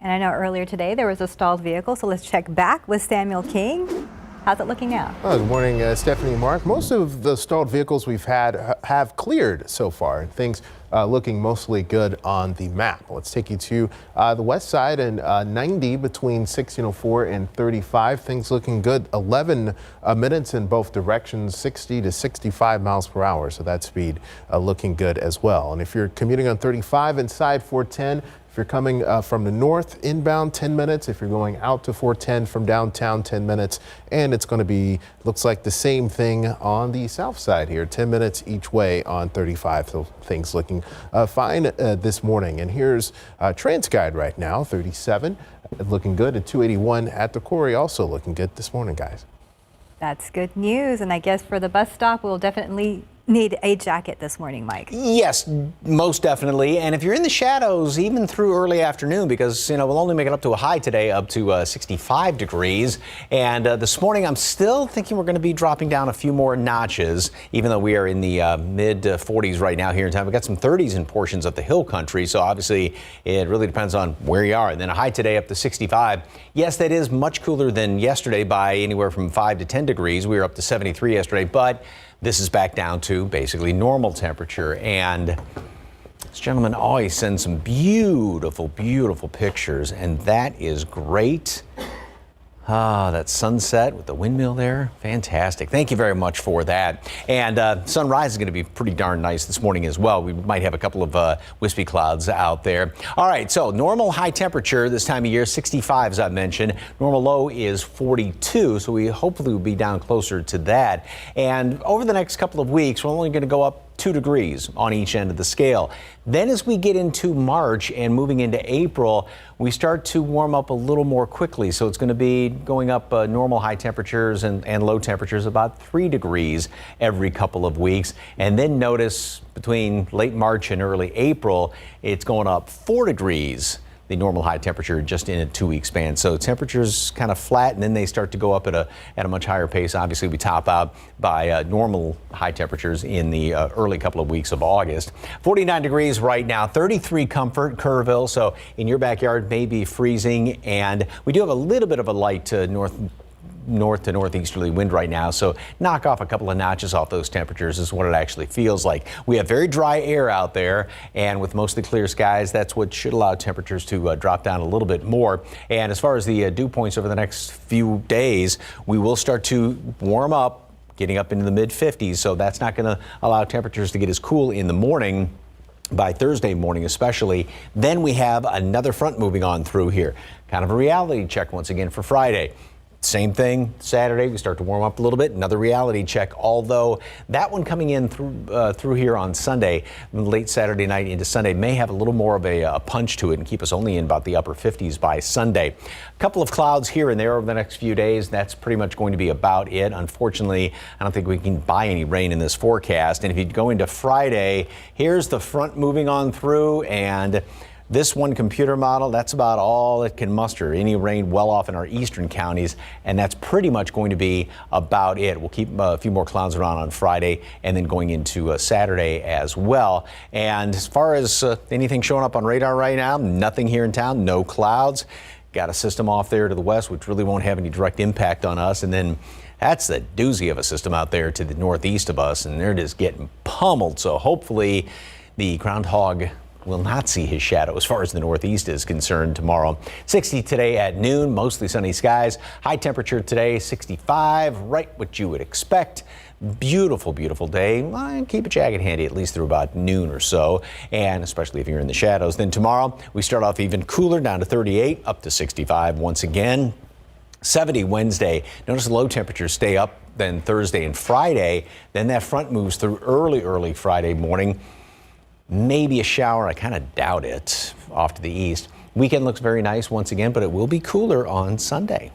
And I know earlier today there was a stalled vehicle, so let's check back with Samuel King. How's it looking now? Good morning, Stephanie and Mark. Most of the stalled vehicles we've had have cleared so far. Things looking mostly good on the map. Let's take you to the west side and 90 between 1604 and 35. Things looking good. 11 minutes in both directions, 60 to 65 miles per hour. So that speed looking good as well. And if you're commuting on 35 inside 410, if you're coming from the north inbound, 10 minutes. If you're going out to 410 from downtown, 10 minutes. And it's going to be, looks like the same thing on the south side here, 10 minutes each way on 35. So things looking fine this morning. And here's TransGuide right now, 37, looking good. And 281 at the quarry also looking good this morning, guys. That's good news. And I guess for the bus stop, we'll definitely need a jacket this morning, Mike. Yes, most definitely. And if you're in the shadows, even through early afternoon, because, we'll only make it up to a high today, up to 65 degrees. And this morning, I'm still thinking we're going to be dropping down a few more notches, even though we are in the mid 40s right now here in town. We've got some 30s in portions of the hill country. So obviously, it really depends on where you are. And then a high today up to 65. Yes, that is much cooler than yesterday by anywhere from 5 to 10 degrees. We were up to 73 yesterday, but this is back down to basically normal temperature. And this gentleman always sends some beautiful, beautiful pictures, and that is great. That sunset with the windmill there, fantastic. Thank you very much for that. And sunrise is going to be pretty darn nice this morning as well. We might have a couple of wispy clouds out there. All right, so normal high temperature this time of year, 65 as I mentioned. Normal low is 42, so we hopefully will be down closer to that. And over the next couple of weeks, we're only going to go up 2 degrees on each end of the scale. Then as we get into March and moving into April, we start to warm up a little more quickly. So it's going to be going up normal high temperatures and low temperatures about 3 degrees every couple of weeks. And then notice between late March and early April, it's going up 4 degrees. The normal high temperature just in a 2-week span. So temperatures kind of flat, and then they start to go up at a much higher pace. Obviously, we top out by normal high temperatures in the early couple of weeks of August. 49 degrees right now, 33 comfort, Kerrville. So in your backyard, maybe freezing, and we do have a little bit of a light north to northeasterly wind right now, so knock off a couple of notches off those temperatures is what it actually feels like. We have very dry air out there, and with mostly clear skies, that's what should allow temperatures to drop down a little bit more. And as far as the dew points over the next few days, we will start to warm up, getting up into the mid 50s, so that's not going to allow temperatures to get as cool in the morning by Thursday morning especially. Then we have another front moving on through here. Kind of a reality check once again for Friday. Same thing Saturday, we start to warm up a little bit. Another reality check, although that one coming in through here on Sunday, late Saturday night into Sunday, may have a little more of a punch to it and keep us only in about the upper 50s by Sunday. A couple of clouds here and there over the next few days. That's pretty much going to be about it. Unfortunately, I don't think we can buy any rain in this forecast. And if you go into Friday, here's the front moving on through, and this one computer model, that's about all it can muster. Any rain well off in our eastern counties, and that's pretty much going to be about it. We'll keep a few more clouds around on Friday and then going into Saturday as well. And as far as anything showing up on radar right now, nothing here in town, no clouds. Got a system off there to the west, which really won't have any direct impact on us. And then that's the doozy of a system out there to the northeast of us, and they're just getting pummeled. So hopefully the Groundhog will not see his shadow as far as the northeast is concerned tomorrow. 60 today at noon, mostly sunny skies. High temperature today, 65, right what you would expect. Beautiful, beautiful day. Well, keep a jacket handy at least through about noon or so, and especially if you're in the shadows. Then tomorrow, we start off even cooler, down to 38, up to 65 once again. 70 Wednesday. Notice the low temperatures stay up then Thursday and Friday. Then that front moves through early Friday morning. Maybe a shower, I kind of doubt it, off to the east. Weekend looks very nice once again, but it will be cooler on Sunday.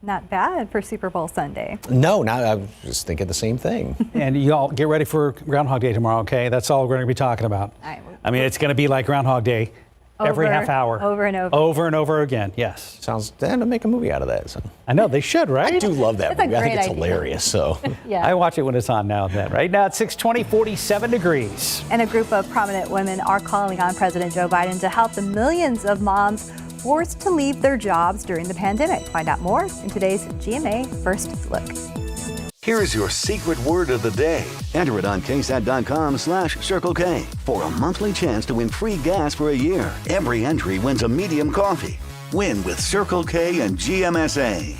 Not bad for Super Bowl Sunday. No, I was just thinking the same thing. And you all get ready for Groundhog Day tomorrow, okay? That's all we're going to be talking about. I mean, it's going to be like Groundhog Day every half hour. Over and over. Over and over again, yes. Sounds, to make a movie out of that. So. I know, they should, right? I do love that movie. I think it's hilarious. So yeah. I watch it when it's on now and then. Right now it's 6:20, 47 degrees. And a group of prominent women are calling on President Joe Biden to help the millions of moms forced to leave their jobs during the pandemic. Find out more in today's GMA First Look. Here's your secret word of the day. Enter it on KSAT.com/Circle K for a monthly chance to win free gas for a year. Every entry wins a medium coffee. Win with Circle K and GMSA.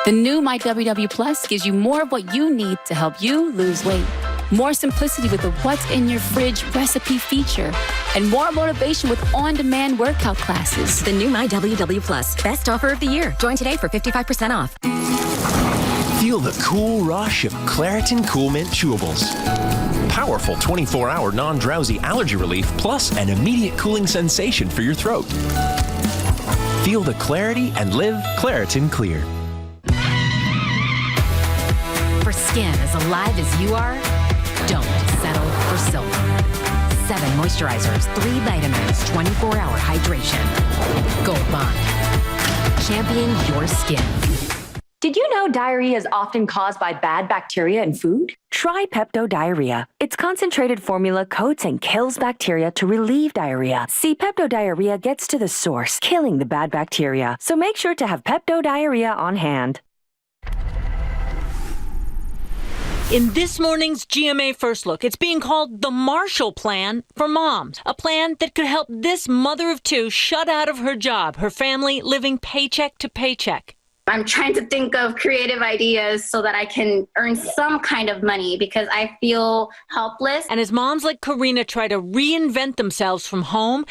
The new MyWW Plus gives you more of what you need to help you lose weight. More simplicity with the What's in Your Fridge recipe feature. And more motivation with on-demand workout classes. The new MyWW Plus. Best offer of the year. Join today for 55% off. Feel the cool rush of Claritin Cool Mint Chewables. Powerful 24-hour non-drowsy allergy relief plus an immediate cooling sensation for your throat. Feel the clarity and live Claritin Clear. For skin as alive as you are, don't settle for silver. 7 moisturizers, 3 vitamins, 24-hour hydration. Gold Bond. Champion your skin. Did you know diarrhea is often caused by bad bacteria in food? Try Pepto Diarrhea. Its concentrated formula coats and kills bacteria to relieve diarrhea. See, Pepto Diarrhea gets to the source, killing the bad bacteria. So make sure to have Pepto Diarrhea on hand. In this morning's GMA First Look, it's being called the Marshall Plan for moms, a plan that could help this mother of 2 shut out of her job, her family living paycheck to paycheck. I'm trying to think of creative ideas so that I can earn some kind of money because I feel helpless. And as moms like Karina try to reinvent themselves from home,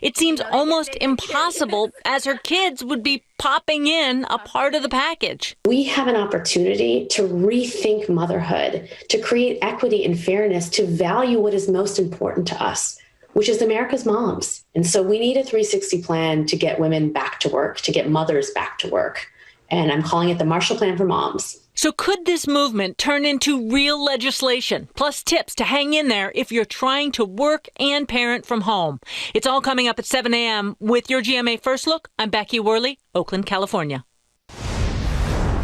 it seems almost impossible as her kids would be popping in a part of the package. We have an opportunity to rethink motherhood, to create equity and fairness, to value what is most important to us, which is America's moms. And so we need a 360 plan to get women back to work, to get mothers back to work. And I'm calling it the Marshall Plan for Moms. So could this movement turn into real legislation, plus tips to hang in there if you're trying to work and parent from home? It's all coming up at 7 a.m. with your GMA First Look. I'm Becky Worley, Oakland, California.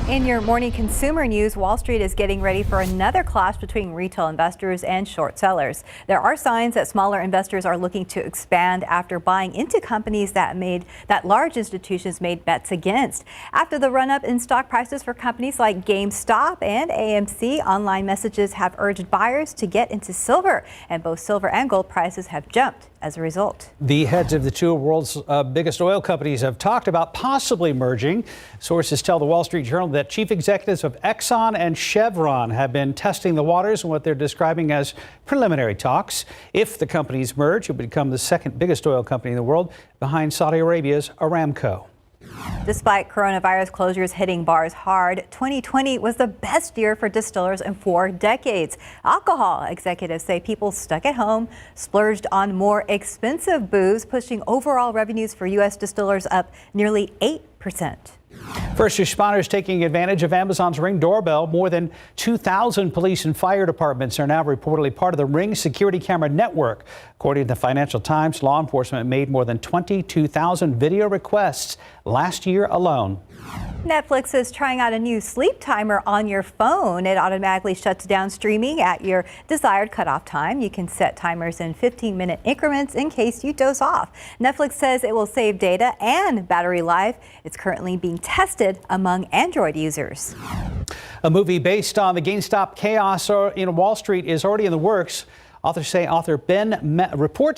In your morning consumer news, Wall Street is getting ready for another clash between retail investors and short sellers. There are signs that smaller investors are looking to expand after buying into companies that large institutions made bets against. After the run-up in stock prices for companies like GameStop and AMC, online messages have urged buyers to get into silver, and both silver and gold prices have jumped as a result. The heads of the 2 world's biggest oil companies have talked about possibly merging. Sources tell the Wall Street Journal that chief executives of Exxon and Chevron have been testing the waters in what they're describing as preliminary talks. If the companies merge, it would become the second biggest oil company in the world, behind Saudi Arabia's Aramco. Despite coronavirus closures hitting bars hard, 2020 was the best year for distillers in 4 decades. Alcohol executives say people stuck at home splurged on more expensive booze, pushing overall revenues for U.S. distillers up nearly 8%. First responders taking advantage of Amazon's Ring doorbell. More than 2,000 police and fire departments are now reportedly part of the Ring security camera network. According to the Financial Times, law enforcement made more than 22,000 video requests last year alone. Netflix is trying out a new sleep timer on your phone. It automatically shuts down streaming at your desired cutoff time. You can set timers in 15-minute increments in case you doze off. Netflix says it will save data and battery life. It's currently being tested among Android users. A movie based on the GameStop chaos in Wall Street is already in the works. Reports say author Ben Mesrick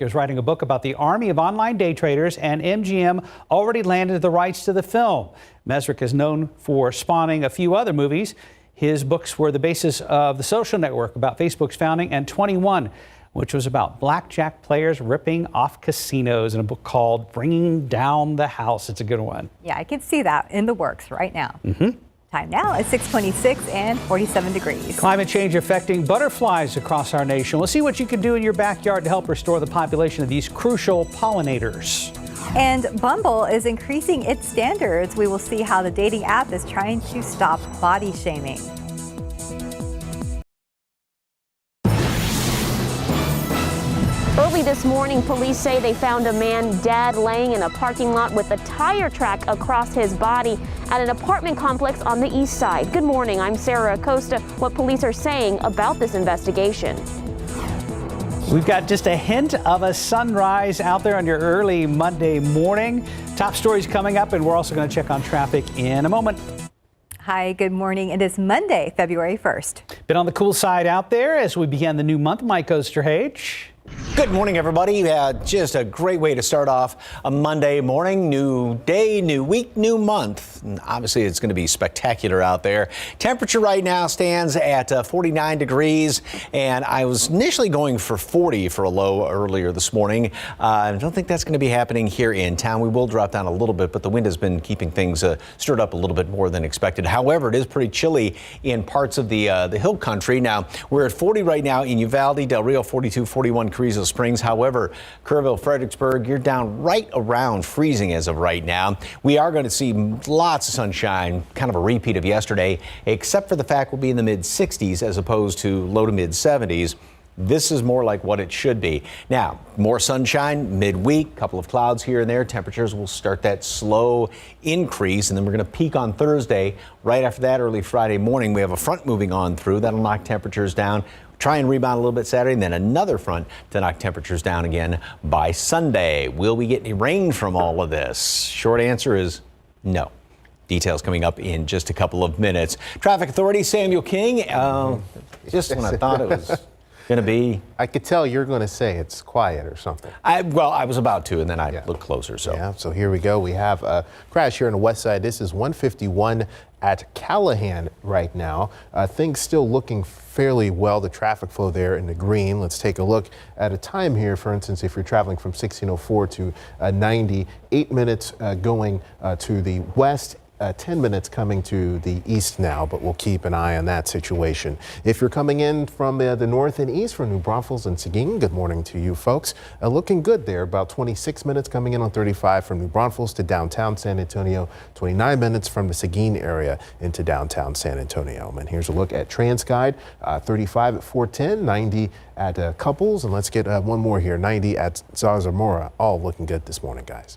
is writing a book about the army of online day traders, and MGM already landed the rights to the film. Mesrick is known for spawning a few other movies. His books were the basis of The Social Network, about Facebook's founding, and 21, which was about blackjack players ripping off casinos, and a book called Bringing Down the House. It's a good one. Yeah, I can see that in the works right now. Time now at 6:26 and 47 degrees. Climate change affecting butterflies across our nation. We'll see what you can do in your backyard to help restore the population of these crucial pollinators. And Bumble is increasing its standards. We will see how the dating app is trying to stop body shaming. Early this morning, police say they found a man dead laying in a parking lot with a tire track across his body at an apartment complex on the east side. Good morning, I'm Sarah Acosta. What police are saying about this investigation. We've got just a hint of a sunrise out there on your early Monday morning. Top stories coming up, and we're also going to check on traffic in a moment. Hi, good morning. It is Monday, February 1st. Been on the cool side out there as we begin the new month. Mike Osterhage. Good morning, everybody. Just a great way to start off a Monday morning. New day, new week, new month. And obviously, it's going to be spectacular out there. Temperature right now stands at 49 degrees, and I was initially going for 40 for a low earlier this morning. I don't think that's going to be happening here in town. We will drop down a little bit, but the wind has been keeping things stirred up a little bit more than expected. However, it is pretty chilly in parts of the hill country. Now, we're at 40 right now in Uvalde, Del Rio, 42, 41 Carrizo Springs. However, Kerrville, Fredericksburg, you're down right around freezing as of right now. We are going to see lots of sunshine, kind of a repeat of yesterday, except for the fact we'll be in the mid 60s as opposed to low to mid 70s. This is more like what it should be. Now, more sunshine midweek, couple of clouds here and there. Temperatures will start that slow increase, and then we're going to peak on Thursday. Right after that, early Friday morning, we have a front moving on through. That'll knock temperatures down. Try and rebound a little bit Saturday, and then another front to knock temperatures down again by Sunday. Will we get any rain from all of this? Short answer is no. Details coming up in just a couple of minutes. Traffic Authority, Samuel King. Just when I thought it was going to be. I could tell you're going to say it's quiet or something. I was about to, and then I looked closer. So here we go. We have a crash here on the west side. This is 151 at Callahan right now. Things still looking fairly well. The traffic flow there in the green. Let's take a look at a time here. For instance, if you're traveling from 1604 to 90, 8 minutes going to the west. 10 minutes coming to the east now, but we'll keep an eye on that situation. If you're coming in from the north and east from New Braunfels and Seguin, good morning to you folks. Looking good there, about 26 minutes coming in on 35 from New Braunfels to downtown San Antonio, 29 minutes from the Seguin area into downtown San Antonio. And here's a look at TransGuide, 35 at 410, 90 at Couples, and let's get one more here, 90 at Zarzamora. All looking good this morning, guys.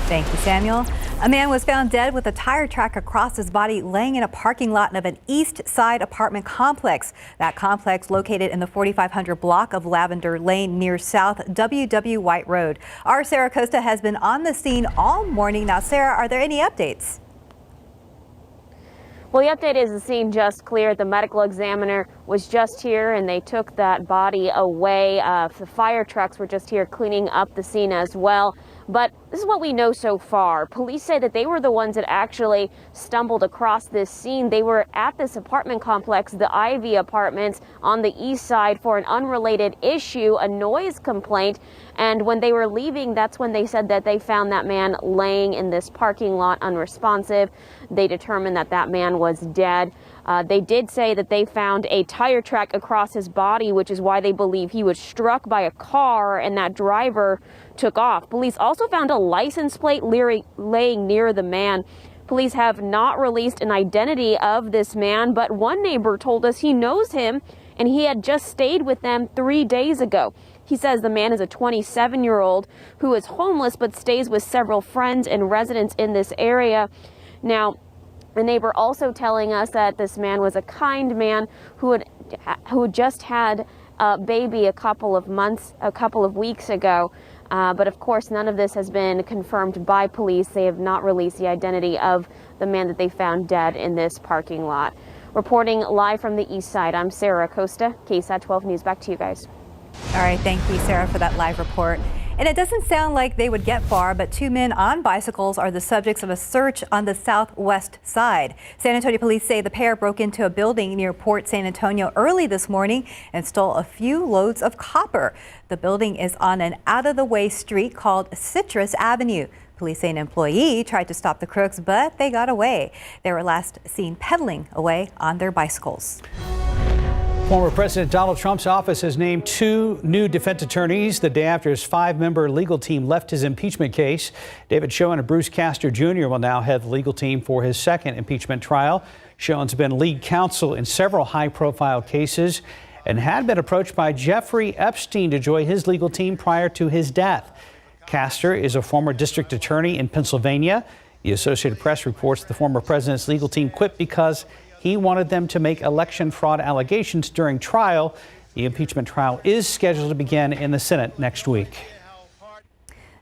Thank you, Samuel. A man was found dead with a tire track across his body laying in a parking lot of an East Side apartment complex. That complex located in the 4500 block of Lavender Lane near South W.W. White Road. Our Sarah Costa has been on the scene all morning. Now, Sarah, are there any updates? Well, the update is the scene just cleared. The medical examiner was just here and they took that body away. The fire trucks were just here cleaning up the scene as well. But this is what we know so far. Police say that they were the ones that actually stumbled across this scene. They were at this apartment complex, the Ivy Apartments on the east side, for an unrelated issue, a noise complaint. And when they were leaving, that's when they said that they found that man laying in this parking lot unresponsive. They determined that that man was dead. They did say that they found a tire track across his body, which is why they believe he was struck by a car and that driver took off. Police also found a license plate laying near the man. Police have not released an identity of this man, but one neighbor told us he knows him and he had just stayed with them 3 days ago. He says the man is a 27-year-old who is homeless but stays with several friends and residents in this area. Now, the neighbor also telling us that this man was a kind man who had just had a baby a couple of weeks ago. But of course, none of this has been confirmed by police. They have not released the identity of the man that they found dead in this parking lot. Reporting live from the east side, I'm Sarah Costa, KSAT 12 News. Back to you guys. All right, thank you, Sarah, for that live report. And it doesn't sound like they would get far, but two men on bicycles are the subjects of a search on the southwest side. San Antonio police say the pair broke into a building near Port San Antonio early this morning and stole a few loads of copper. The building is on an out-of-the-way street called Citrus Avenue. Police say an employee tried to stop the crooks, but they got away. They were last seen pedaling away on their bicycles. Former President Donald Trump's office has named 2 new defense attorneys the day after his 5-member legal team left his impeachment case. David Schoen and Bruce Castor Jr. will now head the legal team for his second impeachment trial. Schoen's been lead counsel in several high-profile cases and had been approached by Jeffrey Epstein to join his legal team prior to his death. Castor is a former district attorney in Pennsylvania. The Associated Press reports the former president's legal team quit because he wanted them to make election fraud allegations during trial. The impeachment trial is scheduled to begin in the Senate next week.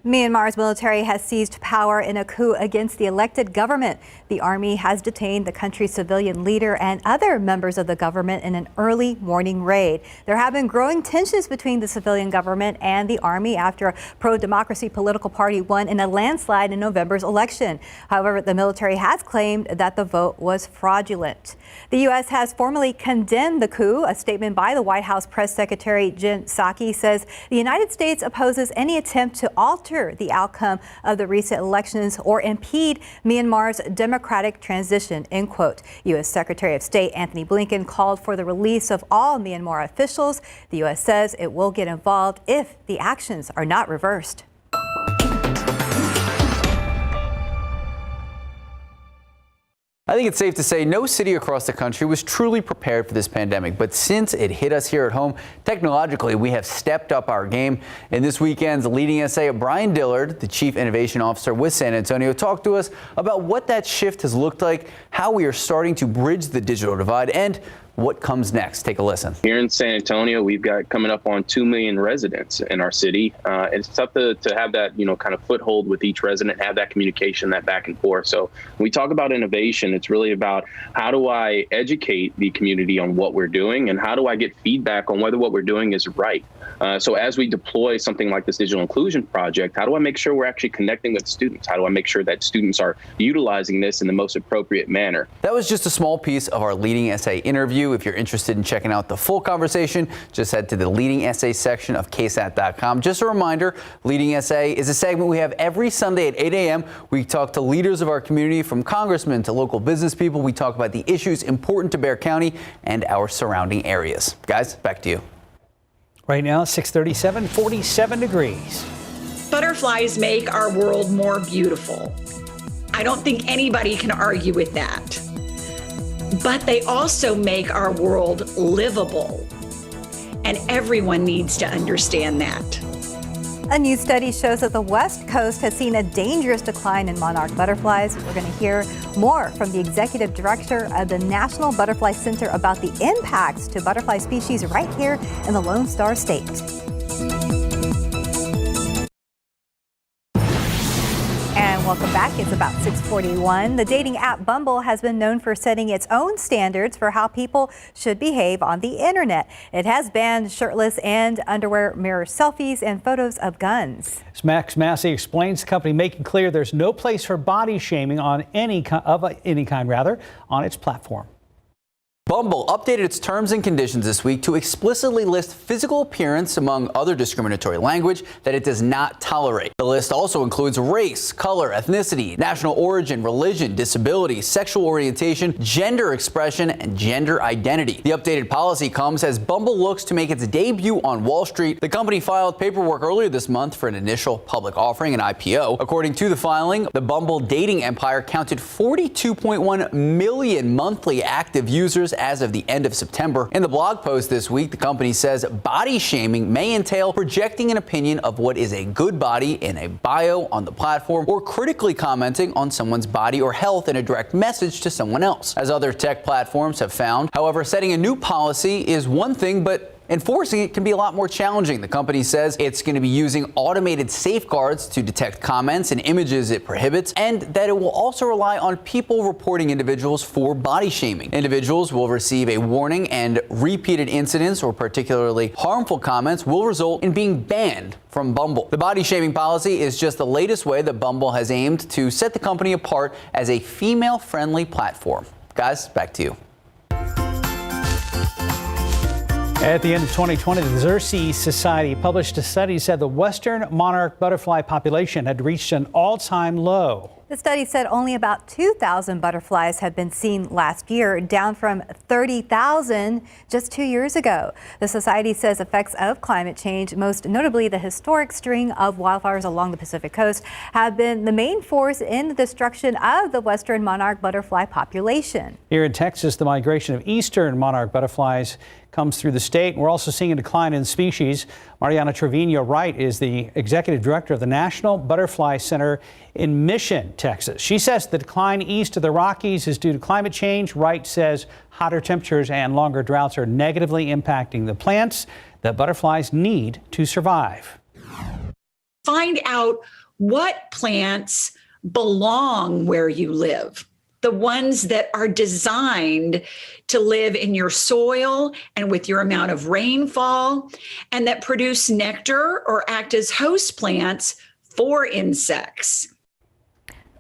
Myanmar's military has seized power in a coup against the elected government. The army has detained the country's civilian leader and other members of the government in an early morning raid. There have been growing tensions between the civilian government and the army after a pro-democracy political party won in a landslide in November's election. However, the military has claimed that the vote was fraudulent. The U.S. has formally condemned the coup. A statement by the White House press secretary Jen Psaki says the United States opposes any attempt to alter the outcome of the recent elections or impede Myanmar's democratic transition, end quote. U.S. Secretary of State Anthony Blinken called for the release of all Myanmar officials. The U.S. says it will get involved if the actions are not reversed. I think it's safe to say no city across the country was truly prepared for this pandemic. But since it hit us here at home, technologically, we have stepped up our game. In this weekend's leading essay, Brian Dillard, the Chief Innovation Officer with San Antonio, talked to us about what that shift has looked like, how we are starting to bridge the digital divide, and what comes next. Take a listen. Here in San Antonio, we've got coming up on 2 million residents in our city. It's tough to have that, kind of foothold with each resident, have that communication, that back and forth. So when we talk about innovation, it's really about how do I educate the community on what we're doing and how do I get feedback on whether what we're doing is right. So as we deploy something like this digital inclusion project, how do I make sure we're actually connecting with students? How do I make sure that students are utilizing this in the most appropriate manner? That was just a small piece of our leading essay interview. If you're interested in checking out the full conversation, just head to the leading essay section of KSAT.com. Just a reminder, Leading Essay is a segment we have every Sunday at 8 a.m. We talk to leaders of our community, from congressmen to local business people. We talk about the issues important to Bexar County and our surrounding areas. Guys, back to you. Right now, 6:37, 47 degrees. Butterflies make our world more beautiful. I don't think anybody can argue with that. But they also make our world livable. And everyone needs to understand that. A new study shows that the West Coast has seen a dangerous decline in monarch butterflies. We're going to hear more from the executive director of the National Butterfly Center about the impacts to butterfly species right here in the Lone Star State. And welcome back. It's about 6:41. The dating app Bumble has been known for setting its own standards for how people should behave on the internet. It has banned shirtless and underwear mirror selfies and photos of guns. Max Massey explains the company making clear there's no place for body shaming on any kind on its platform. Bumble updated its terms and conditions this week to explicitly list physical appearance among other discriminatory language that it does not tolerate. The list also includes race, color, ethnicity, national origin, religion, disability, sexual orientation, gender expression, and gender identity. The updated policy comes as Bumble looks to make its debut on Wall Street. The company filed paperwork earlier this month for an initial public offering, an IPO. According to the filing, the Bumble dating empire counted 42.1 million monthly active users as of the end of September. In the blog post this week, the company says body shaming may entail projecting an opinion of what is a good body in a bio on the platform, or critically commenting on someone's body or health in a direct message to someone else. As other tech platforms have found, however, setting a new policy is one thing, but enforcing it can be a lot more challenging. The company says it's going to be using automated safeguards to detect comments and images it prohibits, and that it will also rely on people reporting individuals for body shaming. Individuals will receive a warning, and repeated incidents or particularly harmful comments will result in being banned from Bumble. The body shaming policy is just the latest way that Bumble has aimed to set the company apart as a female-friendly platform. Guys, back to you. At the end of 2020, the Xerces Society published a study that said the western monarch butterfly population had reached an all-time low. The study said only about 2,000 butterflies had been seen last year, down from 30,000 just 2 years ago. The society says effects of climate change, most notably the historic string of wildfires along the Pacific coast, have been the main force in the destruction of the western monarch butterfly population. Here in Texas, the migration of eastern monarch butterflies comes through the state. We're also seeing a decline in species. Mariana Trevino-Wright is the executive director of the National Butterfly Center in Mission, Texas. She says the decline east of the Rockies is due to climate change. Wright says hotter temperatures and longer droughts are negatively impacting the plants that butterflies need to survive. Find out what plants belong where you live. The ones that are designed to live in your soil and with your amount of rainfall, and that produce nectar or act as host plants for insects.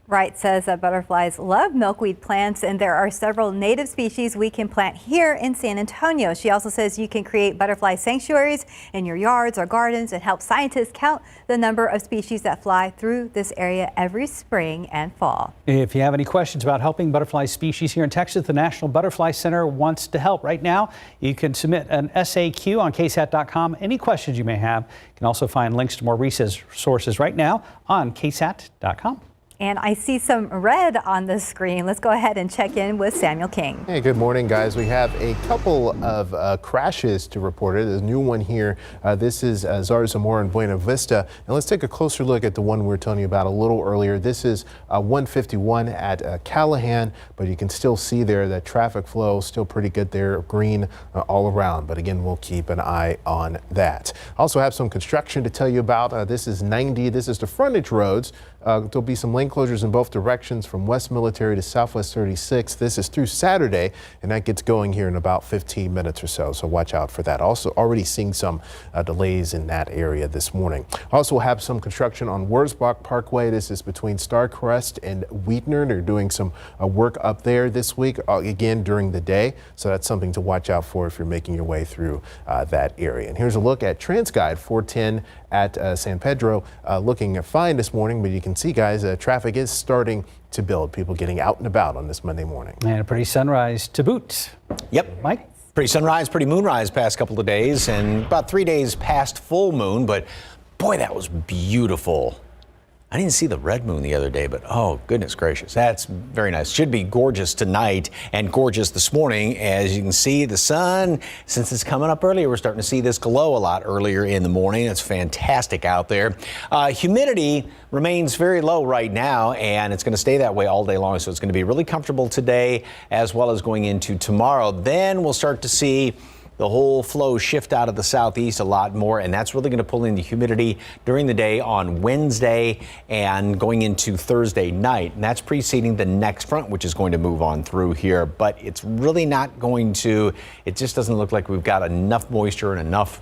Wright says that butterflies love milkweed plants, and there are several native species we can plant here in San Antonio. She also says you can create butterfly sanctuaries in your yards or gardens and help scientists count the number of species that fly through this area every spring and fall. If you have any questions about helping butterfly species here in Texas, the National Butterfly Center wants to help. Right now, you can submit an SAQ on KSAT.com. Any questions you may have, you can also find links to more resources right now on KSAT.com. And I see some red on the screen. Let's go ahead and check in with Samuel King. Hey, good morning, guys. We have a couple of crashes to report. There's a new one here. This is Zarzamora and Buena Vista. And let's take a closer look at the one we were telling you about a little earlier. This is 151 at Callahan, but you can still see there that traffic flow still pretty good there, green all around. But again, we'll keep an eye on that. Also have some construction to tell you about. This is 90. This is the frontage roads. There'll be some lane closures in both directions from West Military to Southwest 36. This is through Saturday, and that gets going here in about 15 minutes or so. So watch out for that. Also already seeing some delays in that area this morning. Also have some construction on Wurzbach Parkway. This is between Starcrest and Wheatner. They're doing some work up there this week, again during the day. So that's something to watch out for if you're making your way through that area. And here's a look at TransGuide 410 at San Pedro. Looking fine this morning, but you can see, guys, traffic is starting to build. People getting out and about on this Monday morning. And a pretty sunrise to boot. Yep. Mike? Pretty sunrise, pretty moonrise past couple of days, and about 3 days past full moon, but boy, that was beautiful. I didn't see the red moon the other day, but oh, goodness gracious, that's very nice. Should be gorgeous tonight and gorgeous this morning. As you can see, the sun, since it's coming up earlier, we're starting to see this glow a lot earlier in the morning. It's fantastic out there. Humidity remains very low right now, and it's going to stay that way all day long. So it's going to be really comfortable today as well as going into tomorrow. Then we'll start to see the whole flow shift out of the southeast a lot more, and that's really going to pull in the humidity during the day on Wednesday and going into Thursday night. And that's preceding the next front, which is going to move on through here. But it's really not going to, it just doesn't look like we've got enough moisture and enough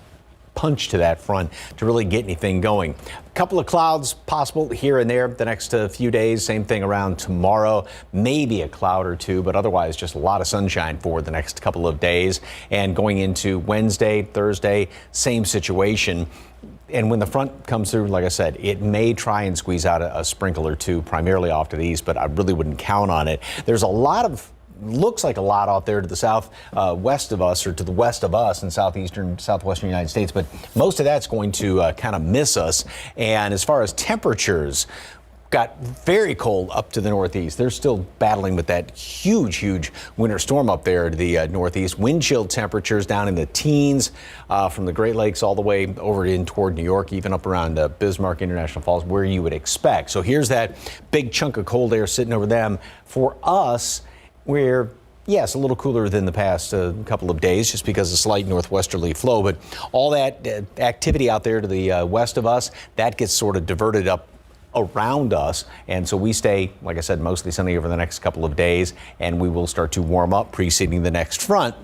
punch to that front to really get anything going. A couple of clouds possible here and there the next few days. Same thing around tomorrow, maybe a cloud or two, but otherwise just a lot of sunshine for the next couple of days. And going into Wednesday, Thursday, same situation. And when the front comes through, like I said, it may try and squeeze out a sprinkle or two, primarily off to the east, but I really wouldn't count on it. There's a lot of looks like a lot out there to the southwest of us, or to the west of us in southwestern United States, but most of that's going to kind of miss us. And as far as temperatures, got very cold up to the northeast. They're still battling with that huge winter storm up there to the northeast. Wind chill temperatures down in the teens from the Great Lakes all the way over in toward New York, even up around Bismarck, International Falls, where you would expect. So here's that big chunk of cold air sitting over them. For us, we're, yes, a little cooler than the past couple of days just because of slight northwesterly flow, but all that activity out there to the west of us, that gets sort of diverted up around us. And so we stay, like I said, mostly sunny over the next couple of days, and we will start to warm up preceding the next front,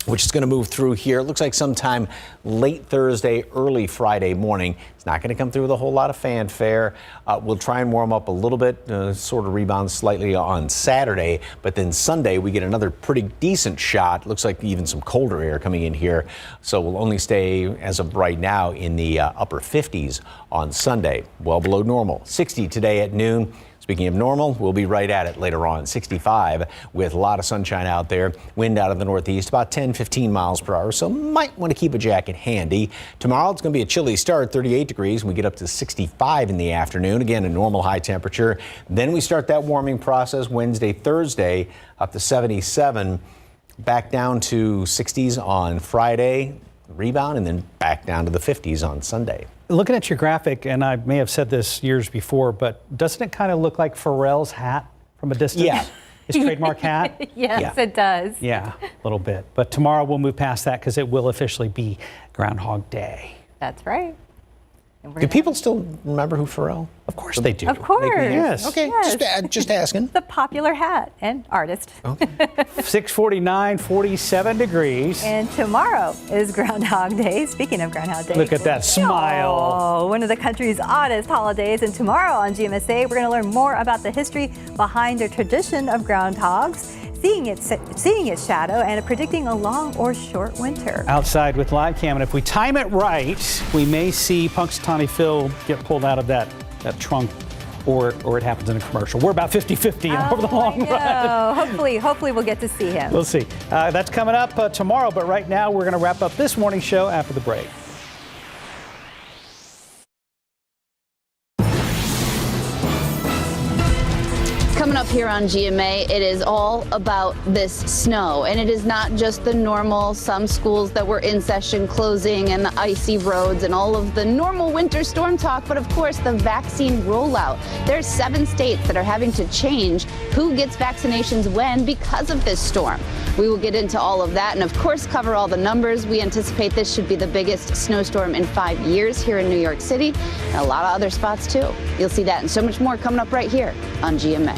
which is going to move through here. It looks like sometime late Thursday, early Friday morning. It's not going to come through with a whole lot of fanfare. We'll try and warm up a little bit, sort of rebound slightly on Saturday, but then Sunday we get another pretty decent shot. Looks like even some colder air coming in here. So we'll only stay, as of right now, in the upper 50s on Sunday, well below normal. 60 today at noon. Speaking of normal, we'll be right at it later on. 65 with a lot of sunshine out there. Wind out of the northeast, about 10-15 miles per hour, so might want to keep a jacket handy. Tomorrow it's going to be a chilly start, 38 degrees. We get up to 65 in the afternoon. Again, a normal high temperature. Then we start that warming process Wednesday, Thursday, up to 77. Back down to 60s on Friday, rebound, and then back down to the 50s on Sunday. Looking at your graphic, and I may have said this years before, but doesn't it kind of look like Pharrell's hat from a distance? Yeah. His trademark hat? Yes, it does. Yeah, a little bit. But tomorrow we'll move past that because it will officially be Groundhog Day. That's right. Do people still remember who Pharrell? Of course they do. Of course. Yes. Okay, Yes. just asking. The popular hat and artist. 6:49, 47 degrees. And tomorrow is Groundhog Day. Speaking of Groundhog Day. Look at that smile. Oh, one of the country's oddest holidays. And tomorrow on GMSA, we're going to learn more about the history behind the tradition of groundhogs, seeing its shadow, and predicting a long or short winter. Outside with live cam, and if we time it right, we may see Punxsutawney Phil get pulled out of that trunk, or it happens in a commercial. We're about 50-50 over the long run. Hopefully we'll get to see him. We'll see. That's coming up tomorrow, but right now we're going to wrap up this morning show after the break. Coming up here on GMA, it is all about this snow, and it is not just the normal, some schools that were in session closing and the icy roads and all of the normal winter storm talk, but of course the vaccine rollout. There's 7 states that are having to change who gets vaccinations when because of this storm. We will get into all of that and of course cover all the numbers. We anticipate this should be the biggest snowstorm in 5 years here in New York City, and a lot of other spots too. You'll see that and so much more coming up right here on GMA.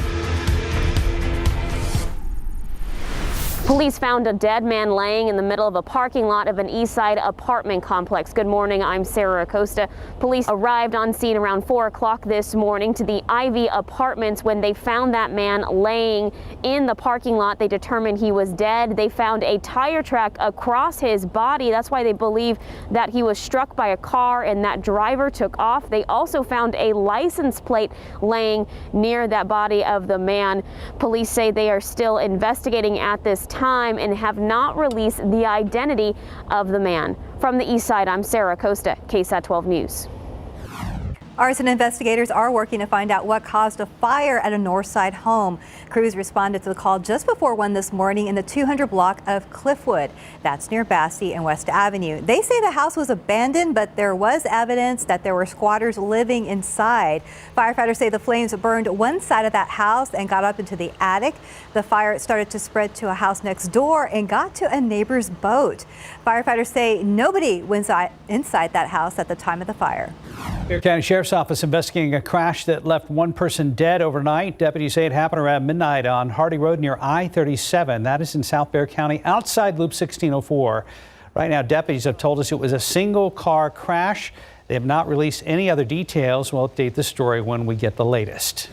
Police found a dead man laying in the middle of a parking lot of an East Side apartment complex. Good morning, I'm Sarah Acosta. Police arrived on scene around 4 o'clock this morning to the Ivy Apartments. When they found that man laying in the parking lot, they determined he was dead. They found a tire track across his body. That's why they believe that he was struck by a car and that driver took off. They also found a license plate laying near that body of the man. Police say they are still investigating at this time and have not released the identity of the man. From the East Side, I'm Sarah Acosta, KSAT 12 News. Arson investigators are working to find out what caused a fire at a North Side home. Crews responded to the call just before 1 this morning in the 200 block of Cliffwood. That's near Bassey and West Avenue. They say the house was abandoned, but there was evidence that there were squatters living inside. Firefighters say the flames burned one side of that house and got up into the attic. The fire started to spread to a house next door and got to a neighbor's boat. Firefighters say nobody was inside that house at the time of the fire. Bear County Sheriff's Office investigating a crash that left one person dead overnight. Deputies say it happened around midnight on Hardy Road near I-37. That is in South Bear County, outside Loop 1604. Right now, deputies have told us it was a single car crash. They have not released any other details. We'll update the story when we get the latest.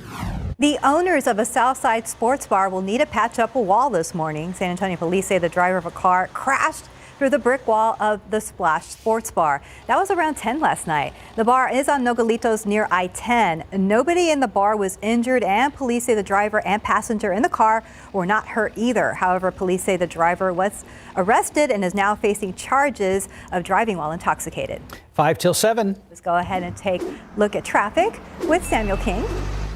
The owners of a Southside sports bar will need to patch up a wall this morning. San Antonio police say the driver of a car crashed through the brick wall of the Splash Sports Bar. That was around 10 last night. The bar is on Nogalitos near I-10. Nobody in the bar was injured, and police say the driver and passenger in the car were not hurt either. However, police say the driver was arrested and is now facing charges of driving while intoxicated. 5 till 7. Let's go ahead and take a look at traffic with Samuel King.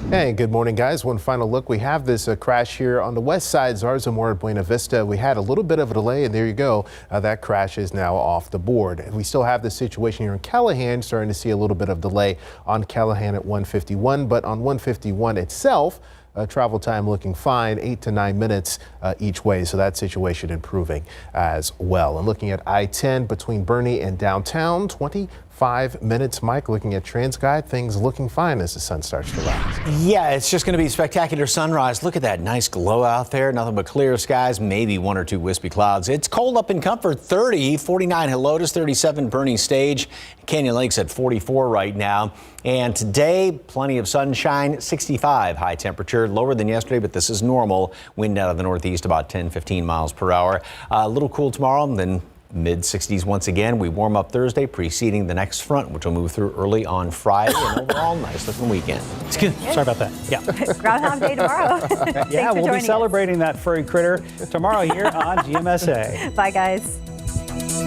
Hey, good morning, guys. One final look. We have this crash here on the west side, Zarzamora, Buena Vista. We had a little bit of a delay, and there you go. That crash is now off the board. We still have the situation here in Callahan, starting to see a little bit of delay on Callahan at 151, but on 151 itself, travel time looking fine, 8 to 9 minutes each way. So that situation improving as well. And looking at I-10 between Bernie and downtown, 25 minutes. Mike, looking at TransGuide, things looking fine as the sun starts to rise. Yeah, it's just going to be a spectacular sunrise. Look at that nice glow out there. Nothing but clear skies, maybe 1 or 2 wispy clouds. It's cold up in Comfort, 30, 49 Helotes, 37 Bernie Stage. Canyon Lake's at 44 right now. And today, plenty of sunshine, 65 high temperature, lower than yesterday, but this is normal. Wind out of the northeast about 10-15 miles per hour. A little cool tomorrow, then mid-60s once again. We warm up Thursday, preceding the next front, which will move through early on Friday. And overall, nice looking weekend. Sorry about that. Yeah. Groundhog Day tomorrow. Yeah, we'll be celebrating that furry critter tomorrow here on GMSA. Bye, guys.